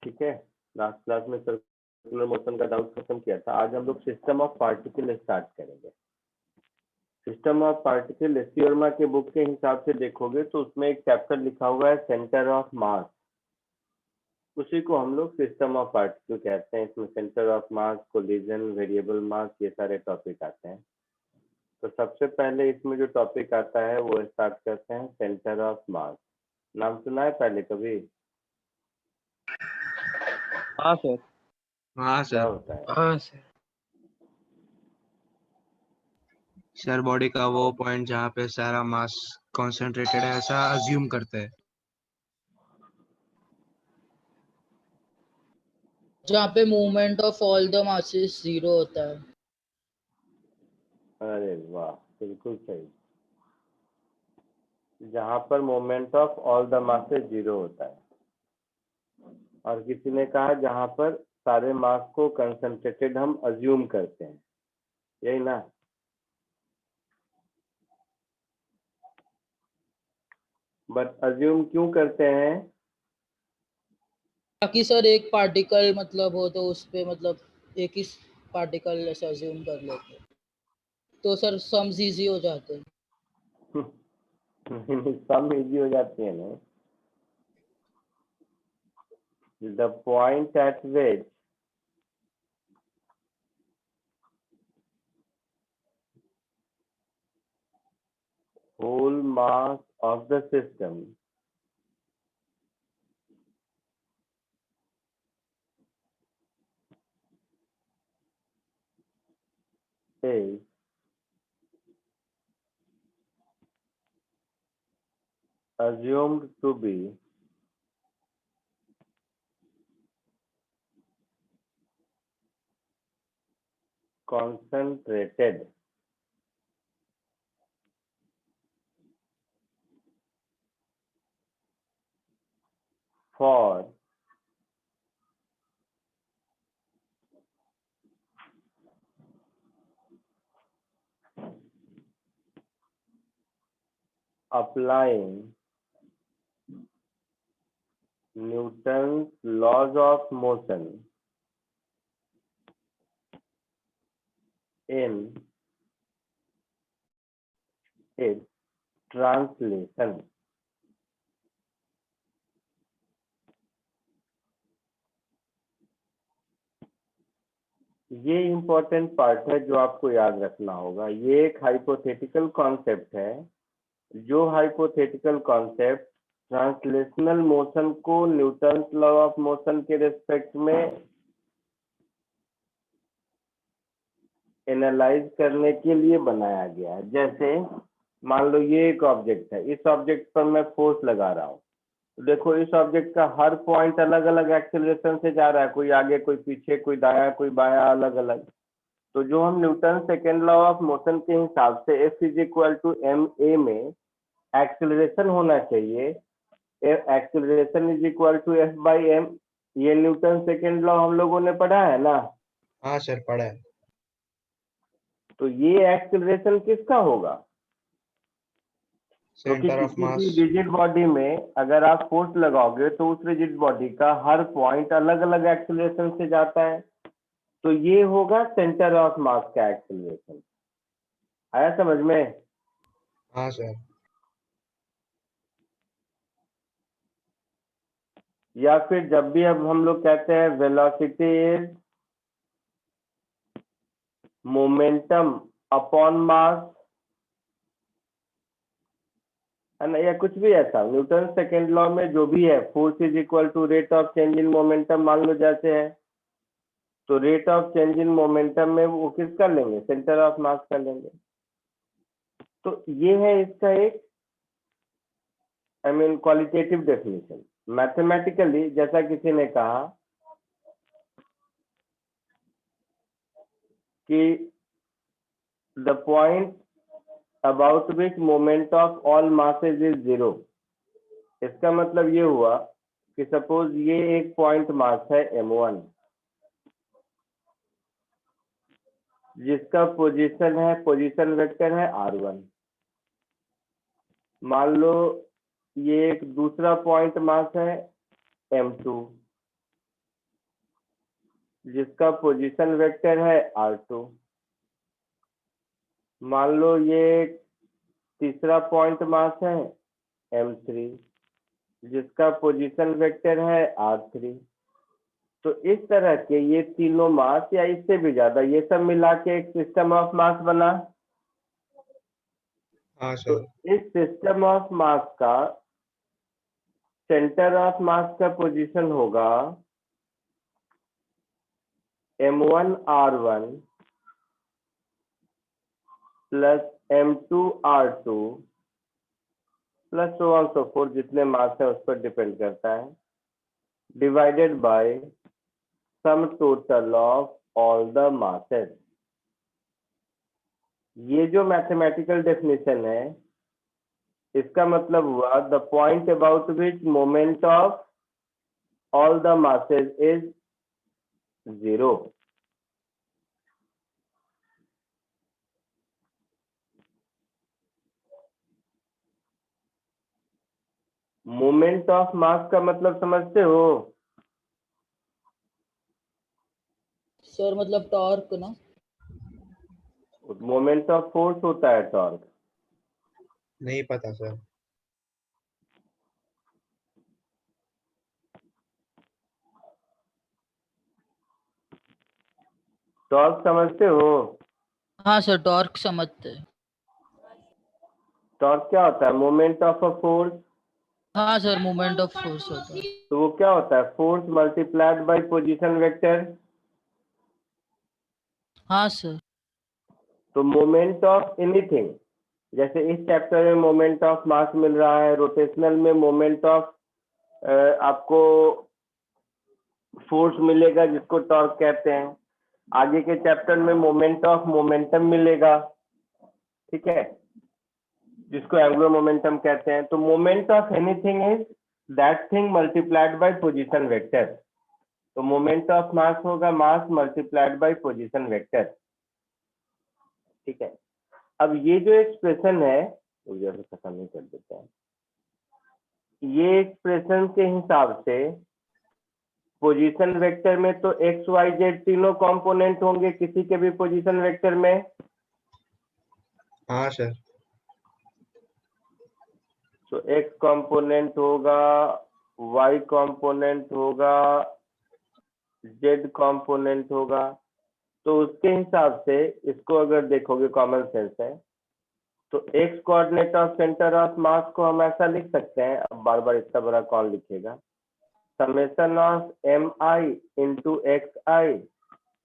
ठीक है, last class में सर्कुलर मोशन का डाउट खत्म किया था। आज हम लोग सिस्टम ऑफ पार्टिकल स्टार्ट करेंगे। System of particle S C Verma के बुक के हिसाब से देखोगे तो उसमें एक चैप्टर लिखा हुआ है सेंटर ऑफ मास, उसी को हम लोग सिस्टम ऑफ पार्टिकल कहते हैं। इसमें centre of mass, collision, variable mass, ये सारे टॉपिक आते हैं। तो सबसे पहले इसमें जो टॉपिक आता है वो स्टार्ट करते हैं सेंटर ऑफ मास। नाम सुना है पहले कभी? हाँ सर। हाँ क्या सर। होता है? हाँ सर। सर बॉडी का वो पॉइंट जहाँ पे सारा मास कॉन्सेंट्रेटेड है ऐसा अज्यूम करते हैं। जहाँ पे movement of all the masses 0 होता है। अरे वाह, बिल्कुल सही। जहां पर moment of all the masses 0 होता है, और किसी ने कहा जहां पर सारे मास को कंसंट्रेटेड हम अज्यूम करते हैं, यही ना? बट अज्यूम क्यों करते हैं? ताकि सर एक पार्टिकल मतलब हो तो उस पे मतलब एक ही पार्टिकल ऐसे अज्यूम कर लेते हैं तो सर सम्स इजी हो जाते हैं। सम इजी हो जाती है ना। The point eight which whole mass of the system is assumed to be concentrated for applying Newton's laws of motion in its translation. ये इम्पोर्टेंट पार्ट है जो आपको याद रखना होगा। ये एक हाइपोथेटिकल कॉन्सेप्ट है, जो हाइपोथेटिकल कॉन्सेप्ट ट्रांसलेशनल मोशन को न्यूटन लॉ ऑफ मोशन के रिस्पेक्ट में एनालाइज करने के लिए बनाया गया है। जैसे मान लो ये एक ऑब्जेक्ट है, इस ऑब्जेक्ट पर मैं फोर्स लगा रहा हूँ, तो देखो इस ऑब्जेक्ट का हर पॉइंट अलग अलग एक्सेलरेशन से जा रहा है, कोई आगे कोई पीछे, कोई दाया कोई बाया, अलग अलग। तो जो हम Newton second law of motion के हिसाब से F is equal to M A में एक्सेलरेशन होना चाहिए, acceleration is equal to F by M, ये न्यूटन सेकेंड लॉ हम लोगों ने पढ़ा है ना? हाँ सर पढ़ा है। तो ये एक्सेलरेशन किसका होगा? क्योंकि सेंटर ऑफ किसी मास। भी रिजिड बॉडी में अगर आप फोर्स लगाओगे तो उस रिजिड बॉडी का हर पॉइंट अलग अलग एक्सेलरेशन से जाता है, तो ये होगा सेंटर ऑफ मास का एक्सेलरेशन। आया समझ में? हाँ सर। या फिर जब भी अब हम लोग कहते हैं velocity is momentum upon mass, है ना, या कुछ भी ऐसा, न्यूटन सेकेंड लॉ में जो भी है, force is equal to rate of change in momentum मान लो जैसे है, तो rate of change in momentum में वो किसका लेंगे? सेंटर ऑफ मास का लेंगे। तो ये है इसका एक क्वालिटेटिव डेफिनेशन। मैथमेटिकली जैसा किसी ने कहा कि the point about which moment of all masses is 0, इसका मतलब ये हुआ कि सपोज ये एक पॉइंट मास है m1, जिसका पोजीशन वेक्टर है r1। मान लो ये एक दूसरा पॉइंट मास है m2, जिसका पोजीशन वेक्टर है r2। मान लो ये तीसरा पॉइंट मास है m3, जिसका पोजीशन वेक्टर है r3। तो इस तरह के ये तीनों मास या इससे भी ज्यादा, ये सब मिला के एक सिस्टम ऑफ मास बना। हाँ तो सर। इस सिस्टम ऑफ मास का सेंटर ऑफ मास का पोजीशन होगा m1r1 plus m2r2 plus so on so fourth, जितने मास है उस पर डिपेंड करता है, divided by sum total of all the masses. ये जो मैथमेटिकल डेफिनेशन है, इसका मतलब हुआ the point about which moment of all the masses is 0। Moment of mass का मतलब समझते हो? सर मतलब टॉर्क ना। मोमेंट ऑफ फोर्स होता है टॉर्क। नहीं पता सर। टॉर्क समझते हो? हाँ सर टॉर्क समझते हैं। टॉर्क क्या होता है? Moment of a force. हाँ सर मोमेंट ऑफ फोर्स होता है। तो वो क्या होता है? Force multiplied by position vector. हाँ सर। तो मोमेंट ऑफ एनीथिंग, जैसे इस चैप्टर में मोमेंट ऑफ मास मिल रहा है, रोटेशनल में मोमेंट ऑफ आपको फोर्स मिलेगा जिसको टॉर्क कहते हैं, आगे के चैप्टर में मोमेंट ऑफ मोमेंटम मिलेगा, ठीक है, जिसको एंगुलर मोमेंटम कहते हैं। तो moment of anything is that thing multiplied by position vector. तो मोमेंट ऑफ मास होगा mass multiplied by position vector, ठीक है। अब ये जो एक्सप्रेशन है, जैसे खत्म नहीं कर देते हैं, ये एक्सप्रेशन के हिसाब से पोजीशन वेक्टर में तो एक्स वाई जेड तीनों कंपोनेंट होंगे किसी के भी पोजीशन वेक्टर में। हाँ सर। तो एक्स कंपोनेंट होगा, वाई कंपोनेंट होगा, जेड कंपोनेंट होगा। तो उसके हिसाब से इसको अगर देखोगे, कॉमन सेंस है, तो x coordinate of centre of मास को हम ऐसा लिख सकते हैं, अब बार बार इतना बड़ा कौन लिखेगा, summation of M I into X I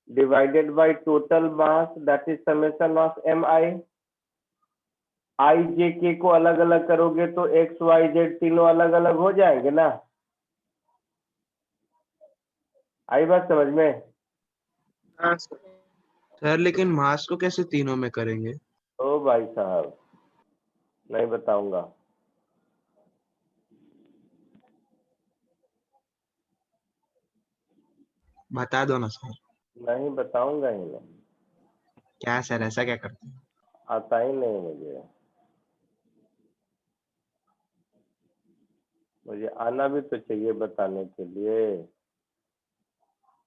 divided by total mass, that is summation of M I. I J K को अलग अलग करोगे तो एक्स वाई जेड तीनों अलग अलग हो जाएंगे ना। आई बात समझ में? हाँ सर, लेकिन मास को कैसे तीनों में करेंगे? ओ भाई साहब, नहीं बताऊंगा। बता दो ना सर। नहीं बताऊंगा ही नहीं, क्या सर, ऐसा क्या करते हैं? आता ही नहीं मुझे। मुझे आना भी तो चाहिए बताने के लिए।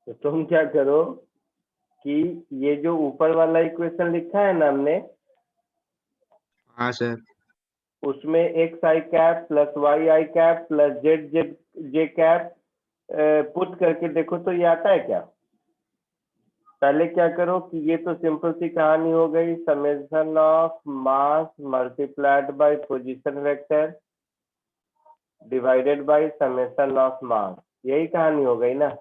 तो तुम क्या करो कि ये जो ऊपर वाला इक्वेशन लिखा है ना हमने, हाँ सर। उसमें एक्स आई कैप प्लस वाई आई cap plus Z Z J cap put करके देखो तो ये आता है क्या। पहले क्या करो कि ये तो सिंपल सी कहानी हो गई, summation of mass multiplied by position vector divided by summation of mass, यही कहानी हो गई ना।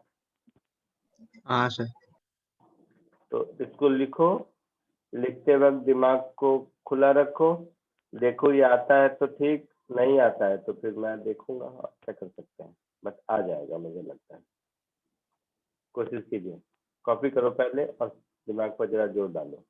हाँ सर। तो इसको लिखो, लिखते वक्त दिमाग को खुला रखो, देखो ये आता है तो ठीक, नहीं आता है तो फिर मैं देखूंगा और क्या कर सकते हैं, बट आ जाएगा मुझे लगता है। कोशिश कीजिए, कॉपी करो पहले और दिमाग पर जरा जोर डालो।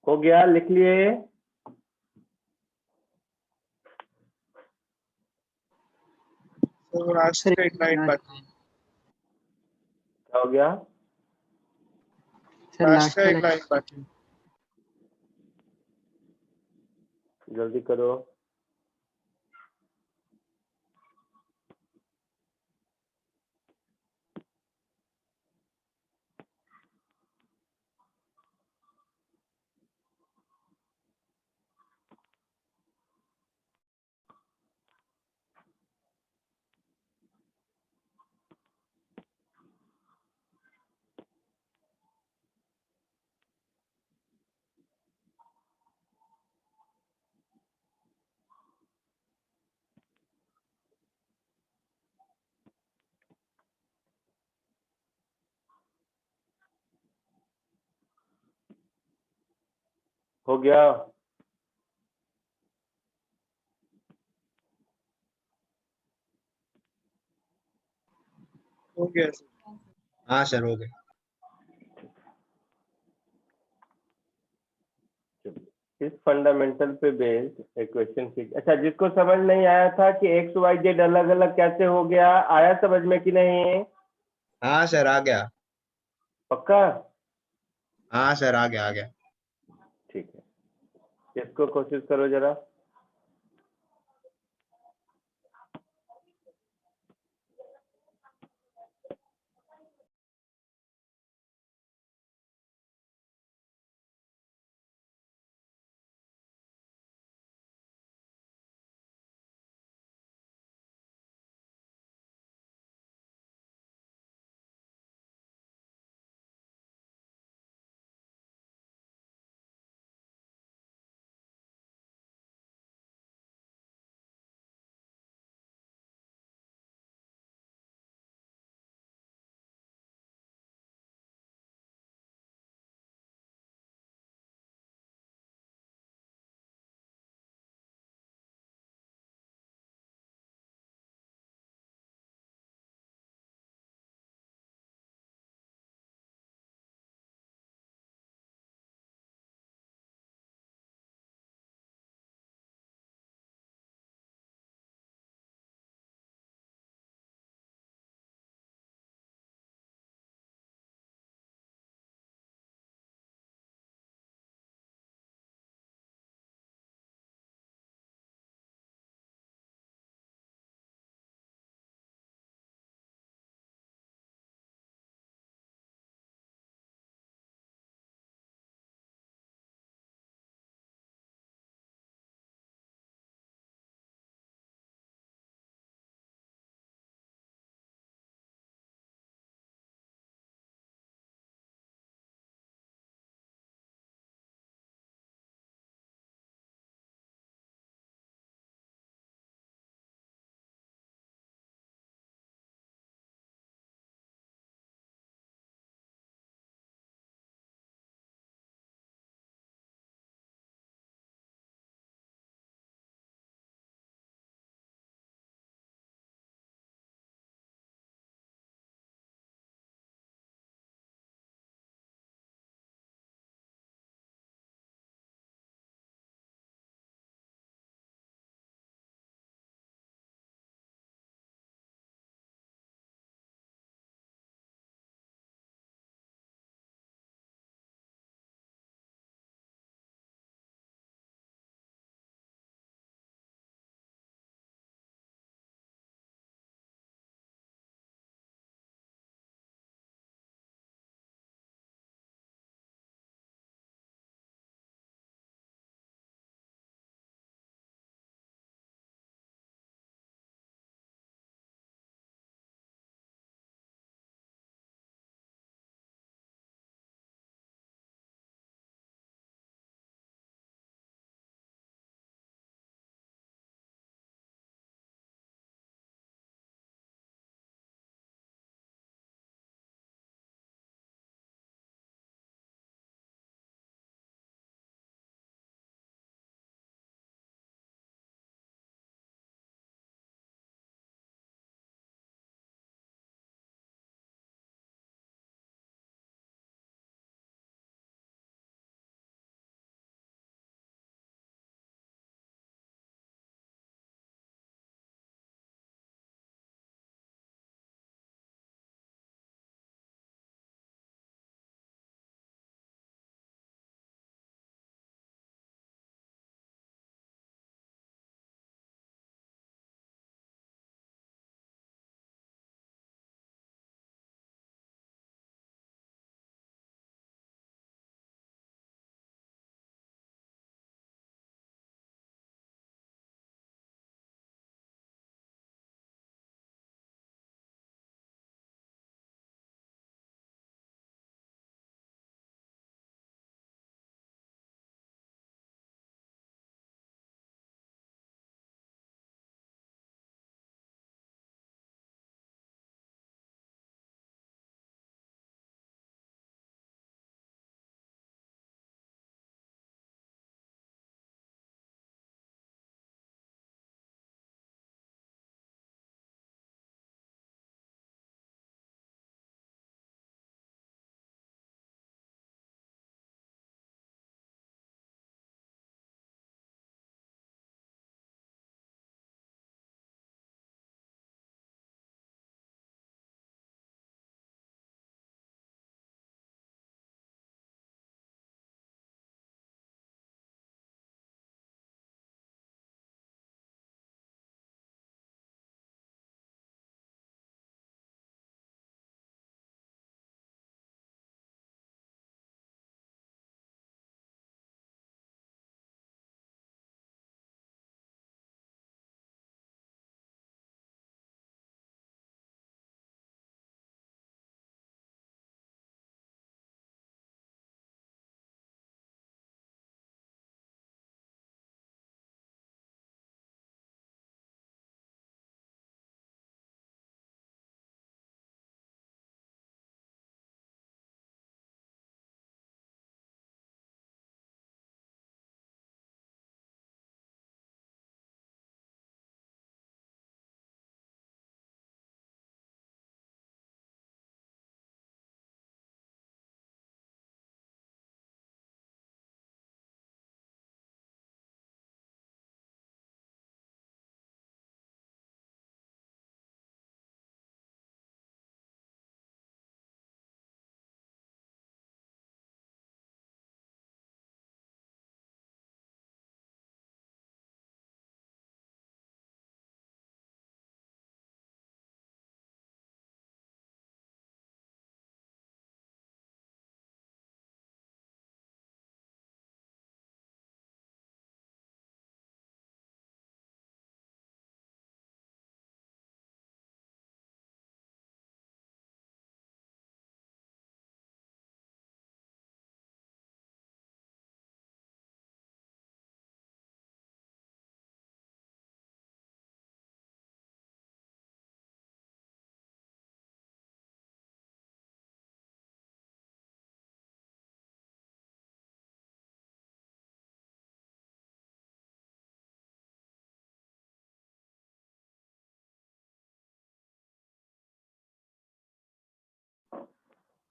हो गया, लिख लिए? तो लास्ट का एक लाइन बाकी, क्या हो गया? सर लास्ट लास्ट का का एक लाइन बाकी। जल्दी करो। हो गया? हो गया सर। हाँ सर हो गए। इस फंडामेंटल पे बेस्ड एक क्वेश्चन सीख। अच्छा, जिसको समझ नहीं आया था कि एक्स वाई जेड अलग अलग कैसे हो गया, आया समझ में कि नहीं? हाँ सर आ गया। पक्का? हाँ सर आ गया आ गया। ठीक है, इसको कोशिश करो जरा।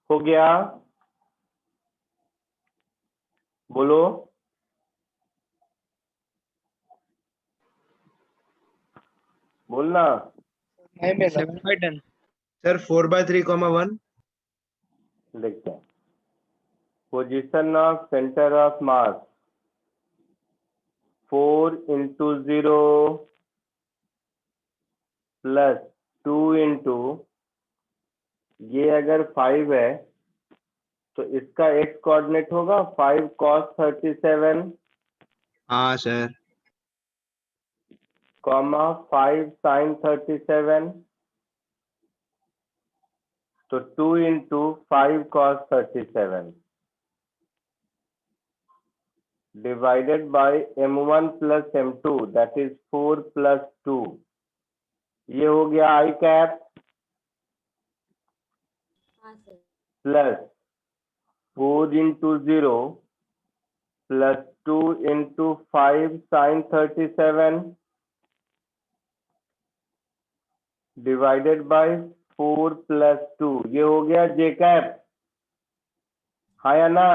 हो गया? बोलो। बोलना। नहीं मिल रहा। 7/10 सर 4/3, 1 देखते हैं। Position of centre of mass 4 into 0 plus 2 into ये अगर 5 है तो इसका x कोऑर्डिनेट होगा 5 cos 37 हाँ सर कॉमा 5 sin 37 तो 2 into 5 cos 37 divided by m1 plus m2 that is 4 plus 2 ये हो गया I cap plus 4 into 0 plus 2 into 5 sin 37 divided by 4 plus 2 ये हो गया J कैप। हाँ या ना?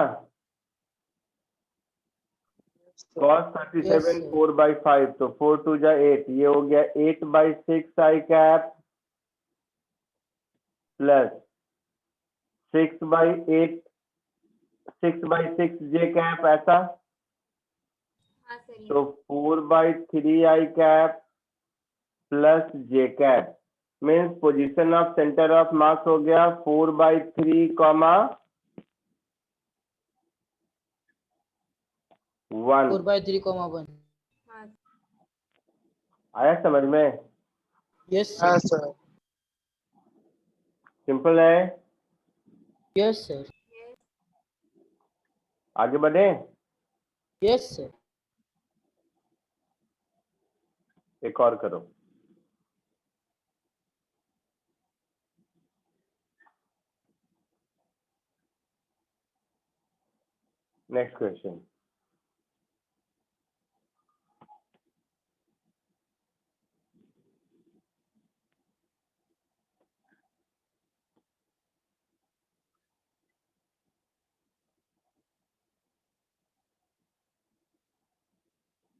cos 37 Yes, sir. 4 by 5 तो 4 2 जा 8 ये हो गया 8 by 6 I cap plus 6 by 8 6 by 6 J cap ऐसा तो 4 by 3 I cap plus J cap means position of centre of मास हो गया 4 by 3 कॉमा 1 4/3, 1. आया समझ में? Yes, हाँ sir. सर। सिंपल है। Yes, sir. आगे बढ़े? Yes, sir. एक और करो। Next question.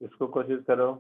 इसको कोशिश करो।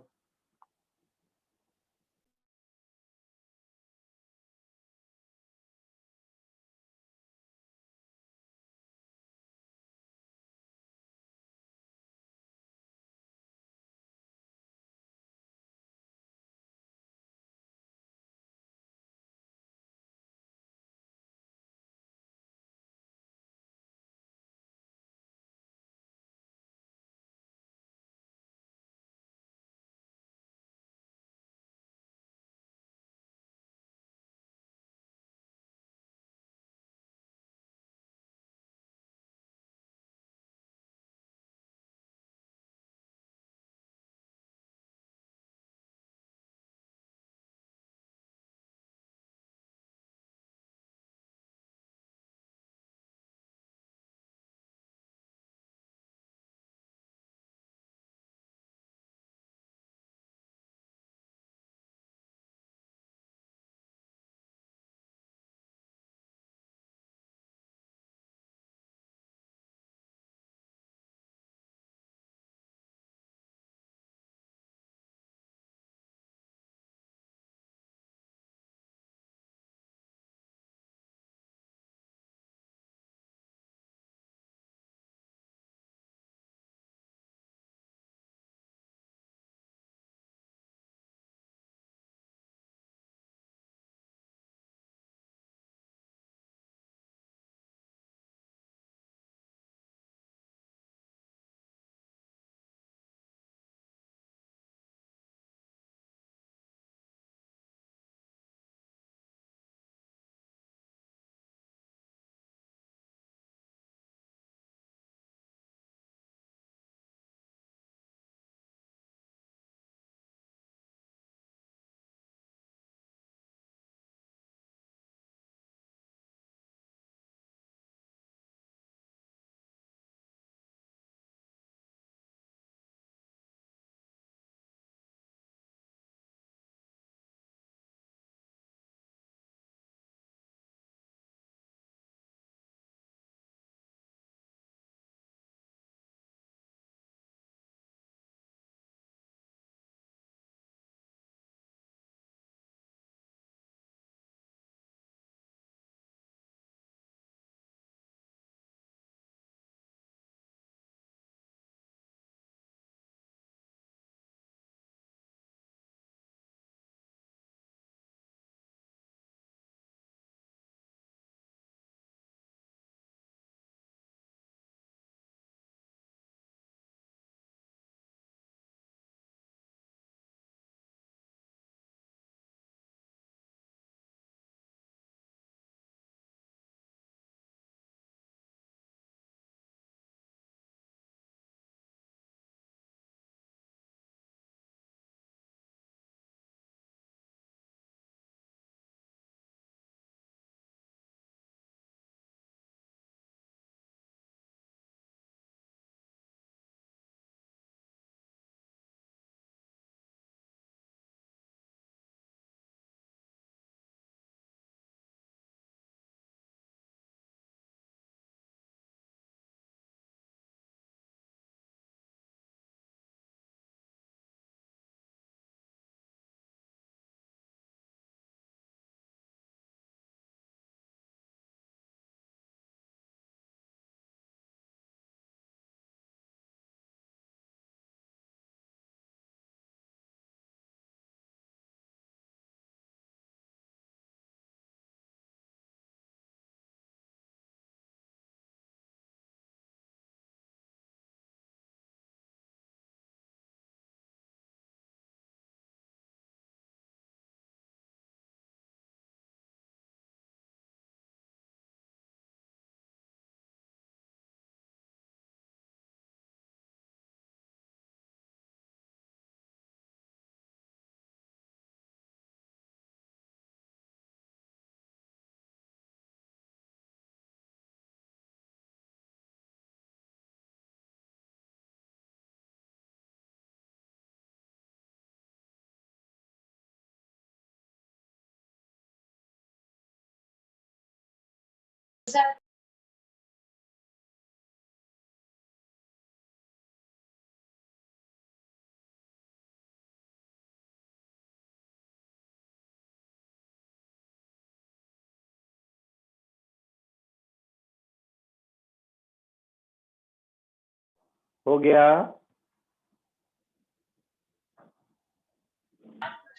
हो गया?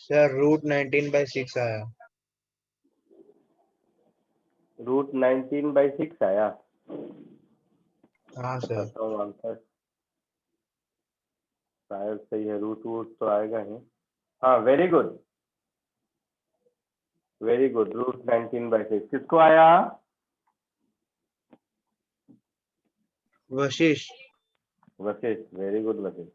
सर रूट 19/6 आया। रूट 19/6 आया। हाँ सर। बताता हूँ आंसर, शायद सही है। रूट वूट तो आएगा ही। हाँ, very good very good. Root 19/6 किसको आया? वशिष्ठ। Vashishth, very good Vashishth.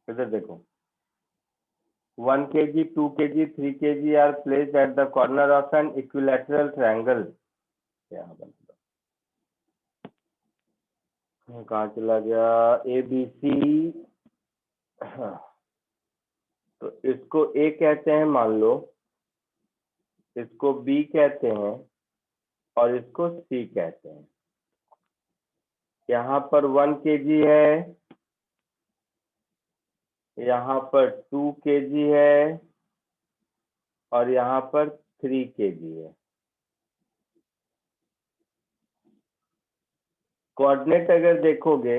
इधर देखो, 1 kg, 2 kg, 3 kg are placed at the corner of an equilateral triangle. क्या बनता? कहाँ चला गया? ABC। तो इसको A कहते हैं मान लो, इसको B कहते हैं और इसको C कहते हैं। यहाँ पर 1 kg है, यहाँ पर 2 kg है और यहाँ पर 3 kg है। कोऑर्डिनेट अगर देखोगे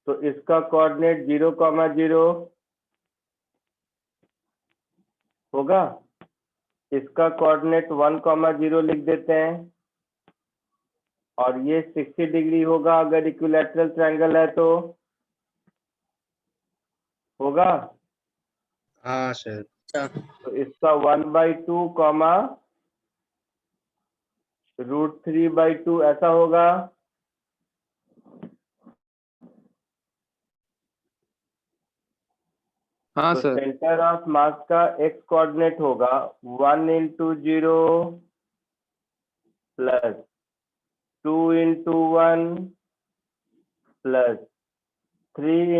तो इसका कोऑर्डिनेट 0,0 होगा, इसका कोऑर्डिनेट 1,0 लिख देते हैं और ये 60 डिग्री होगा अगर इक्विलैटरल ट्रायंगल है तो होगा। हाँ सर। तो इसका 1/2 कॉमा √3/2 ऐसा होगा। हाँ तो सर। सेंटर ऑफ मास का x कोऑर्डिनेट होगा 1 × 0 plus 2 × 1 plus 3 ×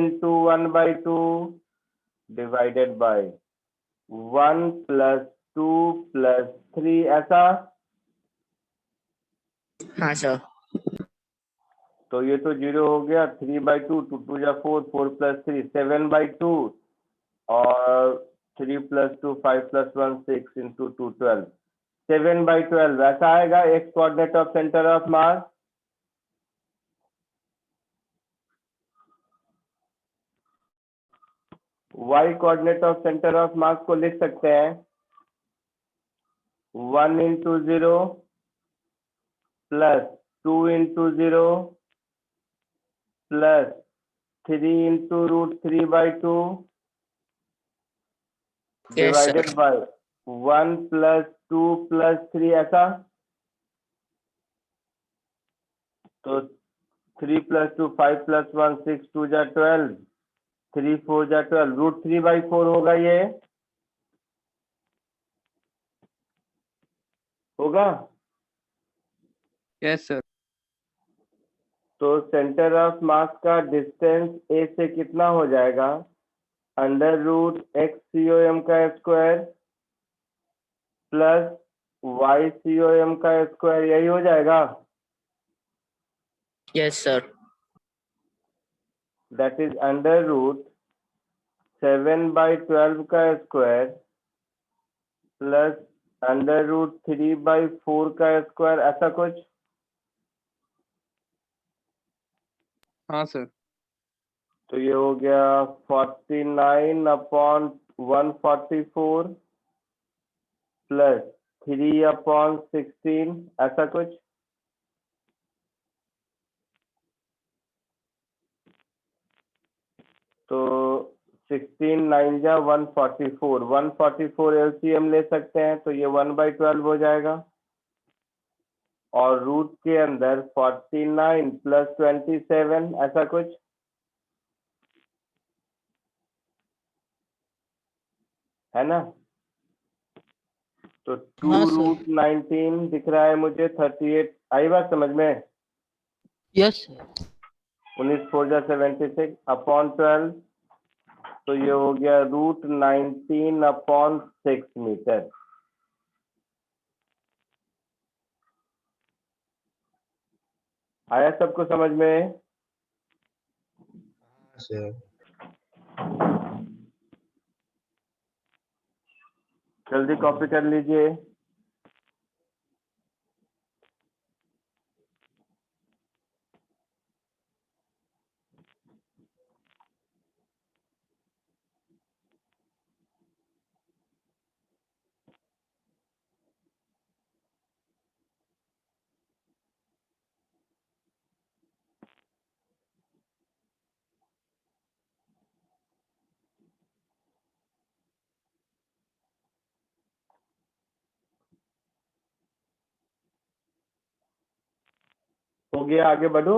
1/2 divided by 1 plus 2 plus 3 ऐसा। हाँ सर। तो ये तो 0 हो गया। 3/2, 2 2 जा 4, 4 प्लस 3 7/2 और 3 प्लस 2 5 प्लस 1 6 × 2 12 7/12 ऐसा आएगा x coordinate of centre of mass. y coordinate of centre of मास को लिख सकते हैं 1 × 0 plus 2 × 0 plus 3 × √3/2 Yes, sir. Divided by 1 plus 2 plus 3 ऐसा। तो 3 प्लस 2 5 प्लस 1 6 2 जा 12 3 4 जा 12 √3/4 होगा। ये होगा। Yes sir. तो सेंटर ऑफ मास का डिस्टेंस A से कितना हो जाएगा? √x(COM) का स्क्वायर प्लस y(COM) का स्क्वायर, यही हो जाएगा। Yes, sir. दैट इज √7/12 का स्क्वायर प्लस √3/4 का स्क्वायर ऐसा कुछ। हाँ सर। तो ये हो गया 49/144 प्लस 3/16 ऐसा कुछ। तो 16 9 जा 144 144 LCM ले सकते हैं तो ये 1/12 हो जाएगा और रूट के अंदर 49 प्लस 27 ऐसा कुछ। है ना? तो 2 हाँ, सर। रूट 19 दिख रहा है मुझे 38। आई बात समझ में? Yes sir. 19 4 जा 76 अपॉन 12, तो ये हो गया रूट 19 अपॉन 6 मीटर। आया सबको समझ में? सर जल्दी कॉपी कर लीजिए। हो गया, आगे बढ़ो।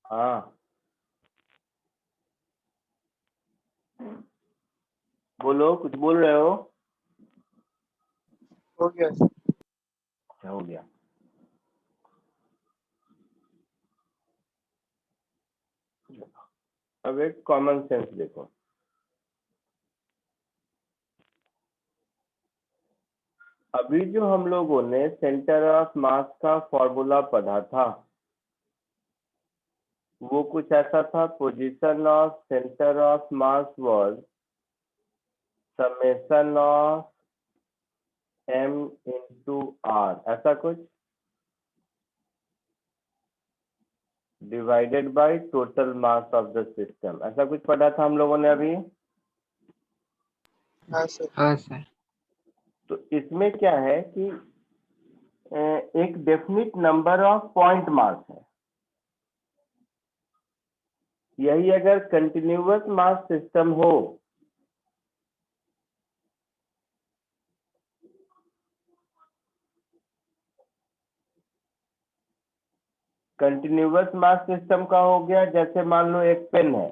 हाँ, बोलो, कुछ बोल रहे हो? हो गया सर। क्या हो गया? अब एक कॉमन सेंस देखो। अभी जो हम लोगों ने सेंटर ऑफ मास का फॉर्मूला पढ़ा था, वो कुछ ऐसा था, position of centre of mass was summation of m into r, ऐसा कुछ, divided by total mass of the system, ऐसा कुछ पढ़ा था हम लोगों ने अभी। हाँ सर। हाँ सर। तो इसमें क्या है कि एक definite number of point mass है। यही अगर कंटिन्यूअस मास सिस्टम हो कंटिन्यूअस मास सिस्टम का हो गया, जैसे मान लो एक पेन है,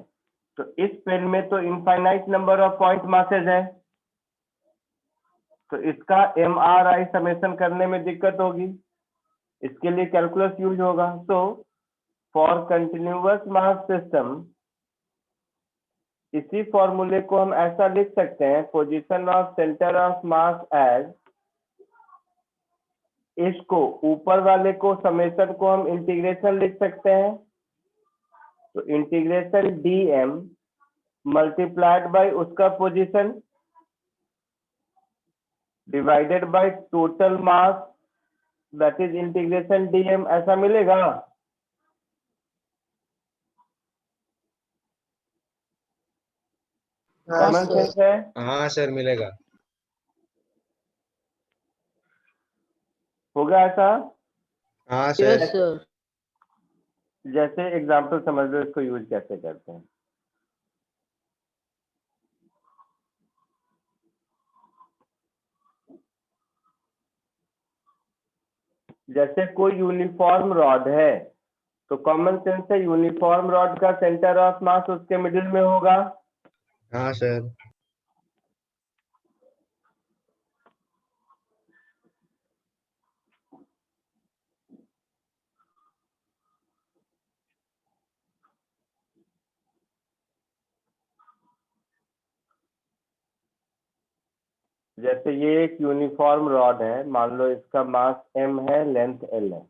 तो इस पेन में तो infinite number of point masses है, तो इसका MRI समेशन करने में दिक्कत होगी, इसके लिए कैलकुलस यूज होगा। तो फॉर कंटिन्यूअस मास सिस्टम इसी फॉर्मूले को हम ऐसा लिख सकते हैं, position of centre of mass as, इसको ऊपर वाले को समेशन को हम इंटीग्रेशन लिख सकते हैं, तो इंटीग्रेशन dm मल्टीप्लाइड बाय उसका position divided by total mass, that is integration dm, ऐसा मिलेगा। हाँ कॉमन सर। सेंस है। हाँ सर मिलेगा। होगा ऐसा। हाँ यस सर। सर। जैसे एग्जांपल समझ लो, इसको यूज कैसे करते हैं। जैसे कोई यूनिफॉर्म रॉड है, तो कॉमन सेंस है यूनिफॉर्म रॉड का सेंटर ऑफ मास उसके मिडिल में होगा। हाँ सर। जैसे ये एक यूनिफॉर्म रॉड है, मान लो इसका मास m है, लेंथ l है।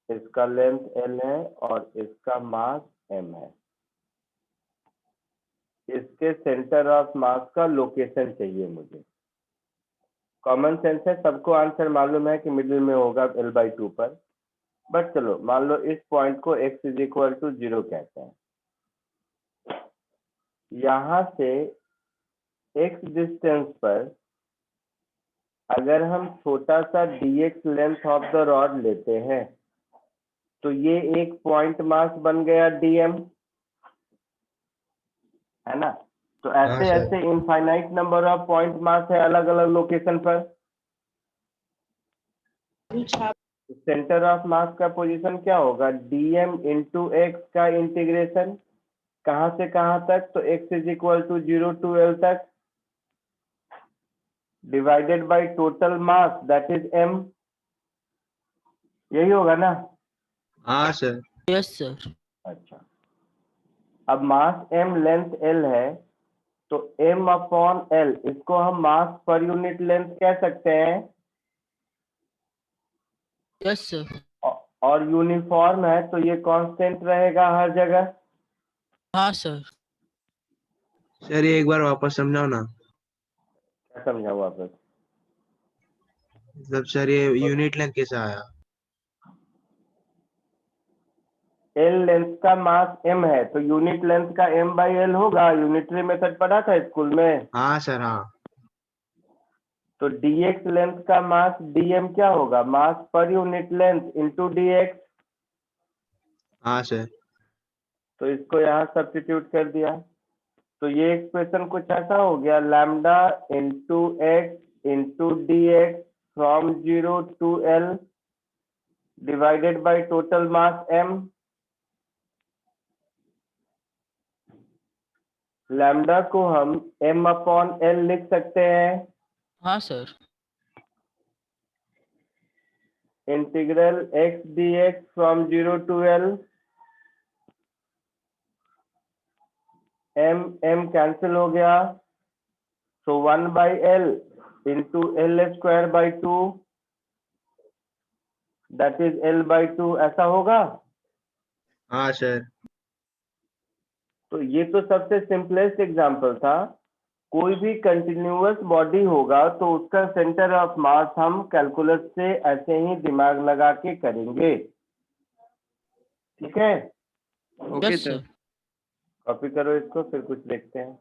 इसका लेंथ l है और इसका मास m है। इसके सेंटर ऑफ मास का लोकेशन चाहिए मुझे। कॉमन सेंस है, सबको आंसर मालूम है कि मिडिल में होगा l/2 पर, बट चलो मान लो इस पॉइंट को x इज इक्वल टू 0 कहते हैं। यहां से x डिस्टेंस पर अगर हम छोटा सा dx length of the rod लेते हैं, तो ये एक पॉइंट मास बन गया dm, है ना। तो हाँ ऐसे सर। ऐसे infinite number of point mass है अलग अलग लोकेशन पर। सेंटर ऑफ मास का पोजीशन क्या होगा? dm इंटू एक्स का इंटीग्रेशन कहाँ से कहाँ तक? तो x is equal to 0 to L तक, divided by total mass that is m। यही होगा ना? हाँ सर। Yes sir. अच्छा, अब मास m, लेंथ l है, तो m अपॉन l, इसको हम मास पर यूनिट लेंथ कह सकते हैं। Yes sir. और यूनिफॉर्म है तो ये कांस्टेंट रहेगा हर जगह। हाँ सर। सर ये एक बार वापस समझाओ ना। क्या समझाऊं वापस? मतलब सर ये यूनिट लेंथ कैसे आया? l लेंथ का मास m है तो यूनिट लेंथ का m बाई l होगा। यूनिटरी मेथड पढ़ा था स्कूल में। हाँ सर हाँ। तो dx लेंथ का मास dm क्या होगा? मास पर यूनिट लेंथ इंटू dx। हाँ सर। तो इसको यहाँ सब्स्टिट्यूट कर दिया, तो ये एक्सप्रेशन कुछ ऐसा हो गया, lambda into X into D X from 0 to L divided by total mass m। Lambda को हम m अपॉन l लिख सकते हैं। हाँ sir. Integral x dx from 0 to L, m cancel हो गया, so 1 by L into L square by 2 that is L by 2, ऐसा होगा। हाँ सर। तो ये तो सबसे सिंपलेस्ट एग्जांपल था। कोई भी कंटिन्यूअस बॉडी होगा तो उसका सेंटर ऑफ मास हम कैलकुलस से ऐसे ही दिमाग लगा के करेंगे। ठीक है, okay yes sir. Sir. Copy करो इसको, फिर कुछ देखते हैं।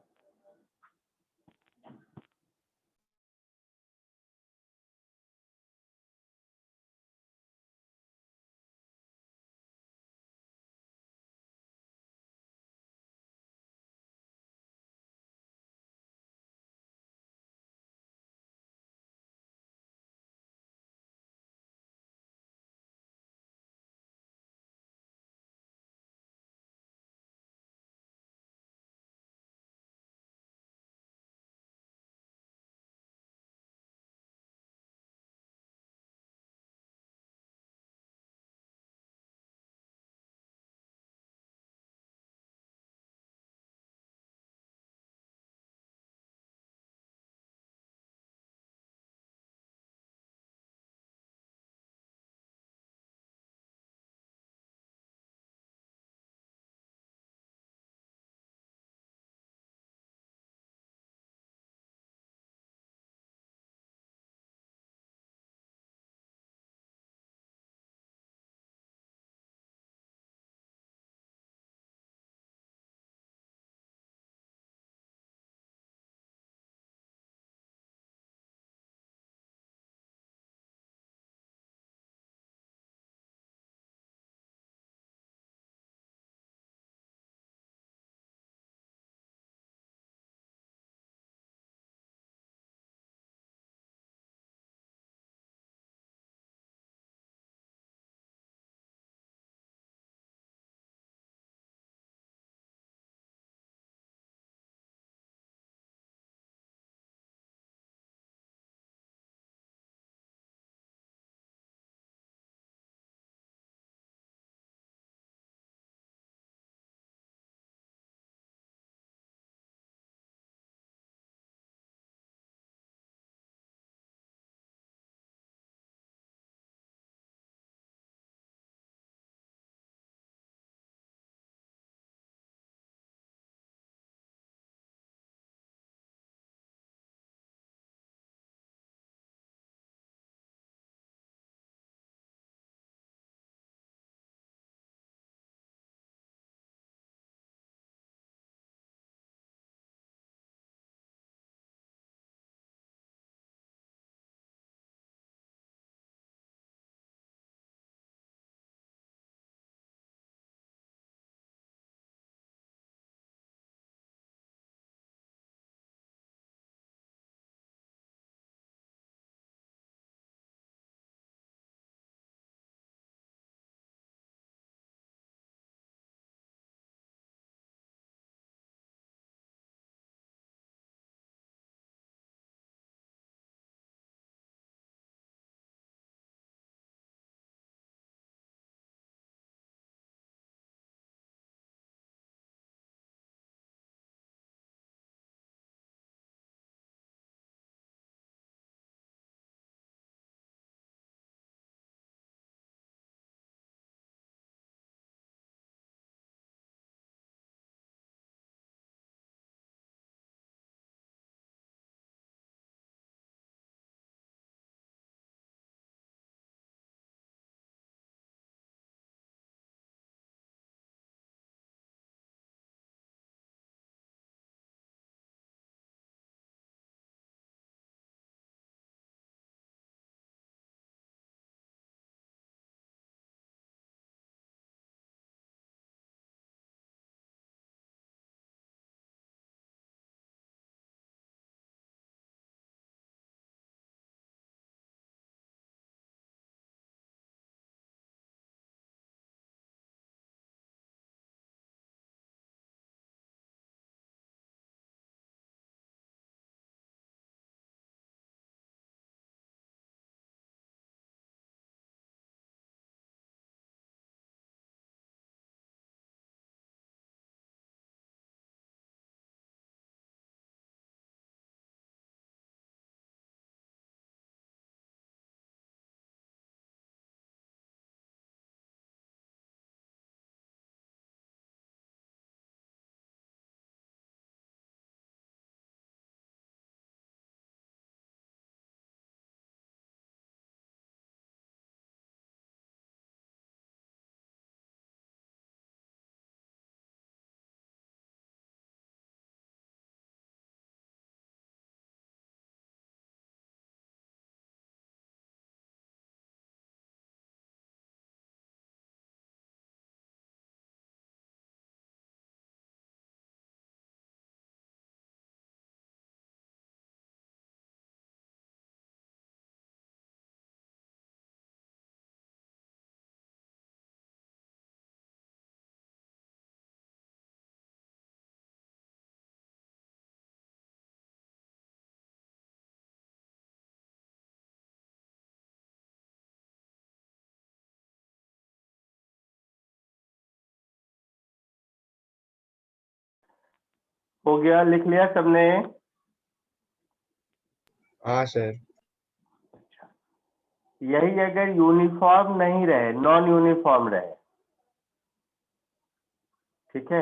हो गया, लिख लिया सबने? हाँ सर। यही अगर यूनिफॉर्म नहीं रहे, नॉन यूनिफॉर्म रहे, ठीक है,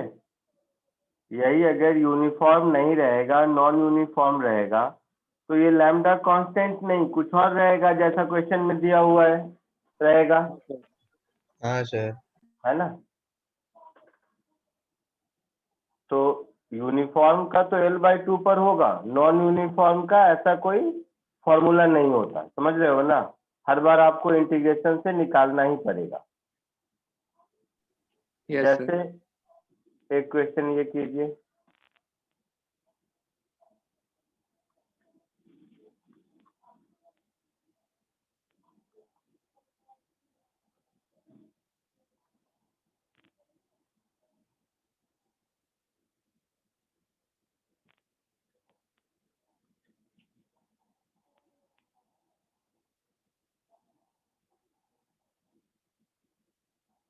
यही अगर यूनिफॉर्म नहीं रहेगा, नॉन यूनिफॉर्म रहेगा, तो ये लैम्डा कांस्टेंट नहीं कुछ और रहेगा, जैसा क्वेश्चन में दिया हुआ है रहेगा, हाँ सर। है ना? तो यूनिफॉर्म का तो L/2 पर होगा, नॉन यूनिफॉर्म का ऐसा कोई फॉर्मूला नहीं होता, समझ रहे हो ना? हर बार आपको इंटीग्रेशन से निकालना ही पड़ेगा। Yes sir. जैसे एक क्वेश्चन ये कीजिए,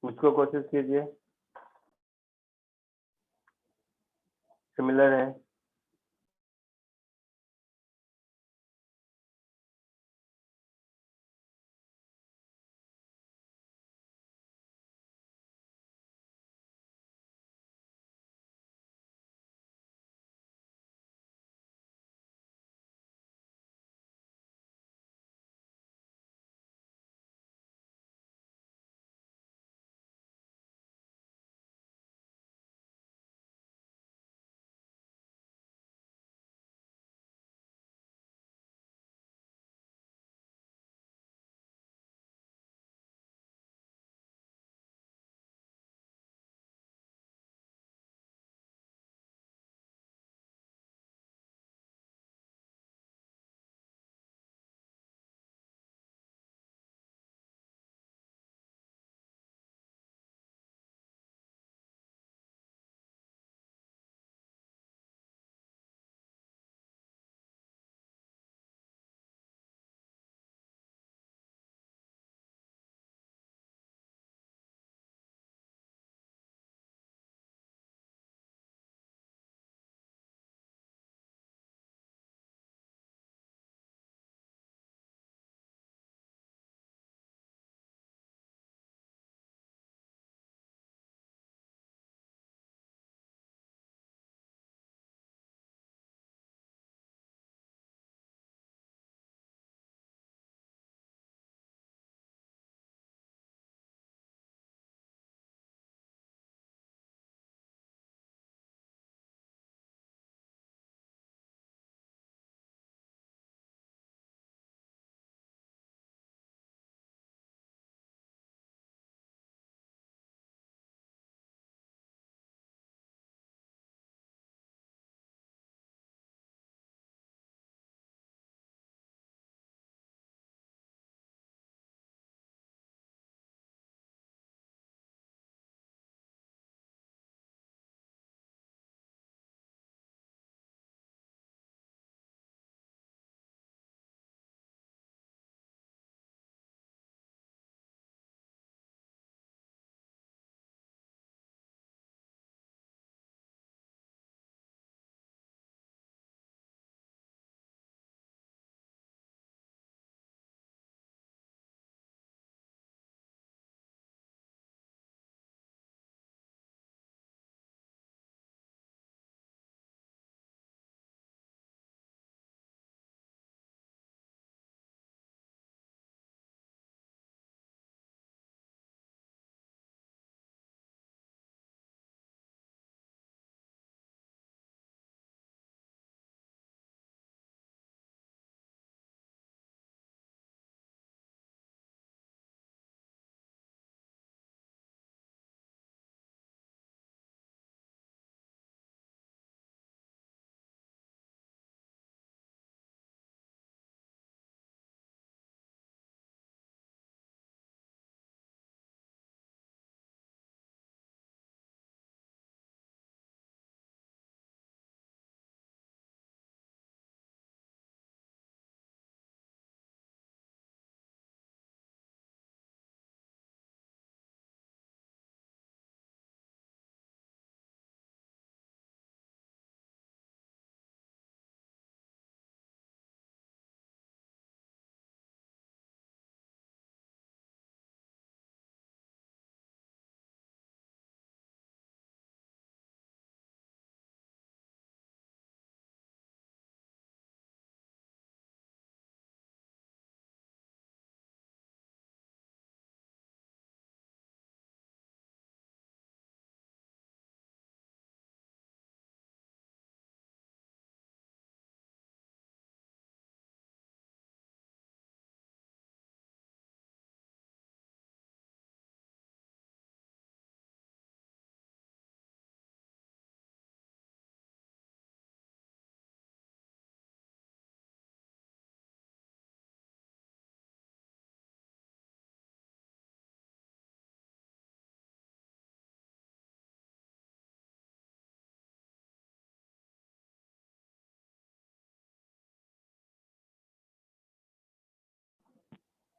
मुझको कोशिश कीजिए, सिमिलर है।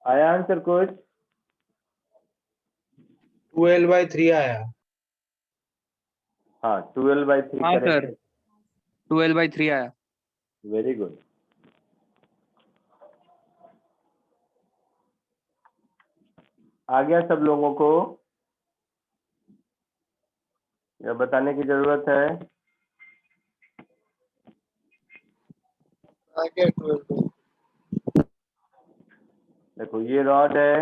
आया आंसर कुछ? 12/3 आया। हाँ 12/3 हाँ सर, करेक्ट। 12/3 आया। Very good. आ गया सब लोगों को? या बताने की जरूरत है? आगे 12। देखो ये रॉड है,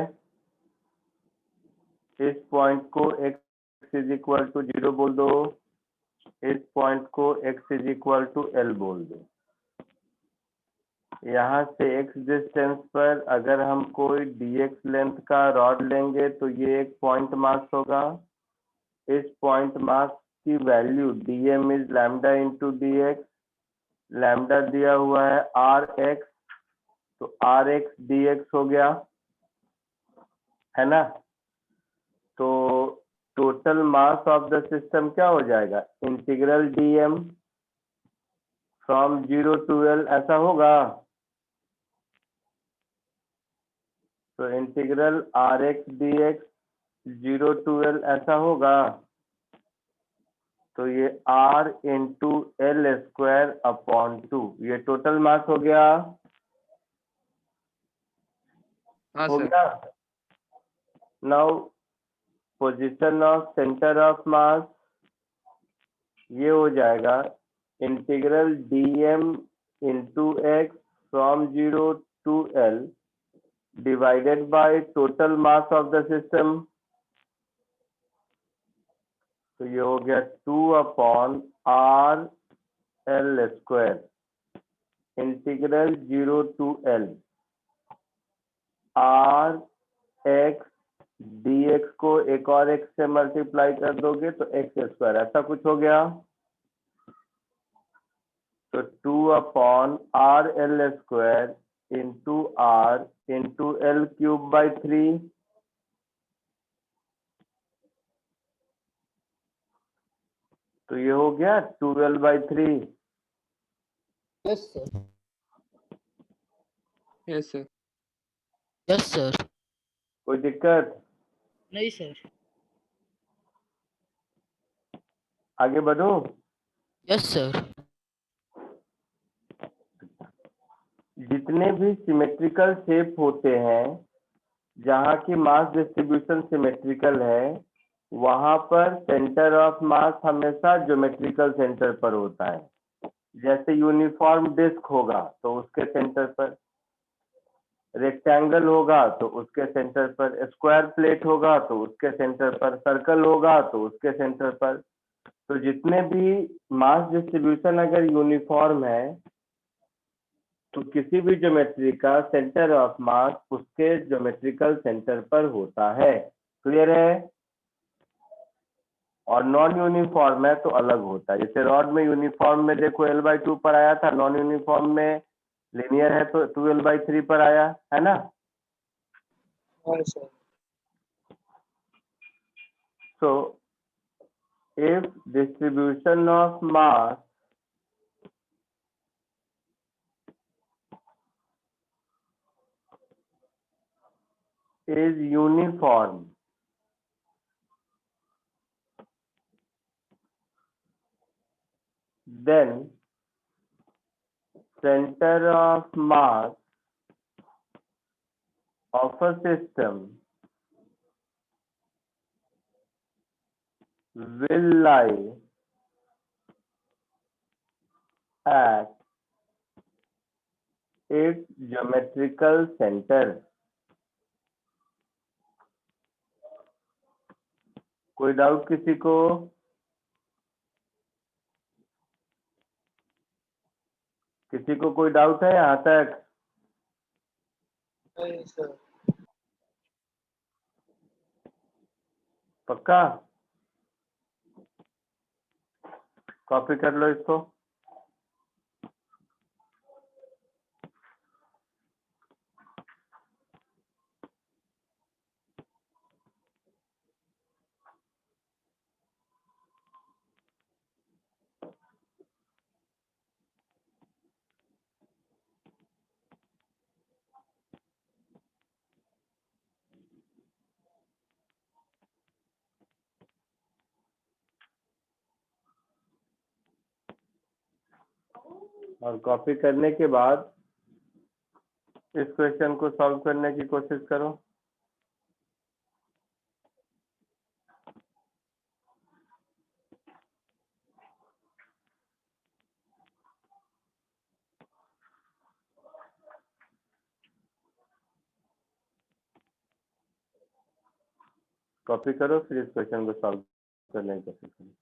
इस पॉइंट को x इज इक्वल टू 0 बोल दो, इस पॉइंट को x is equal to L बोल दो। यहाँ से x डिस्टेंस पर अगर हम कोई dx लेंथ का रॉड लेंगे तो ये एक पॉइंट मास होगा। इस पॉइंट मास की value dm is lambda into dx, lambda दिया हुआ है rx, तो rx dx हो गया, है ना? तो total mass of the system क्या हो जाएगा? Integral dm from 0 to L, ऐसा होगा। तो integral rx dx 0 to L ऐसा होगा। तो ये r into L square upon 2, ये टोटल मास हो गया। हाँ हो सर। गया। Now position of centre of मास, ये हो जाएगा integral dm into x from 0 to L divided by total mass of the system. तो ये हो गया 2/r L square integral 0 to L r x dx को एक और x से मल्टीप्लाई कर दोगे तो x स्क्वायर, ऐसा कुछ हो गया। तो 2/r L square into r into L cube by 3, तो ये हो गया 12/3। Yes sir. Yes sir. Yes sir. कोई दिक्कत? नहीं सर। आगे बढ़ो। Yes sir. जितने भी सिमेट्रिकल शेप होते हैं जहाँ की मास डिस्ट्रीब्यूशन सिमेट्रिकल है, वहां पर सेंटर ऑफ मास हमेशा ज्योमेट्रिकल सेंटर पर होता है। जैसे यूनिफॉर्म डिस्क होगा तो उसके सेंटर पर, रेक्टेंगल होगा तो उसके सेंटर पर, स्क्वायर प्लेट होगा तो उसके सेंटर पर, सर्कल होगा तो उसके सेंटर पर। तो जितने भी मास डिस्ट्रीब्यूशन अगर यूनिफॉर्म है तो किसी भी ज्योमेट्री का सेंटर ऑफ मास उसके ज्योमेट्रिकल सेंटर पर होता है। क्लियर है? और नॉन यूनिफॉर्म है तो अलग होता है। जैसे रॉड में यूनिफॉर्म में देखो L/2 पर आया था, नॉन यूनिफॉर्म में लिनियर है तो 12/3 पर आया, है ना? हाँ sir. So if distribution of mass is uniform, then center of mass of a system will lie at its geometrical center. कोई डाउट किसी को? किसी को कोई डाउट है यहाँ तक? नहीं सर। पक्का? कॉपी कर लो इसको। और कॉपी करने के बाद इस क्वेश्चन को सॉल्व करने की कोशिश करो। कॉपी करो, फिर इस क्वेश्चन को सॉल्व करने की कोशिश करो।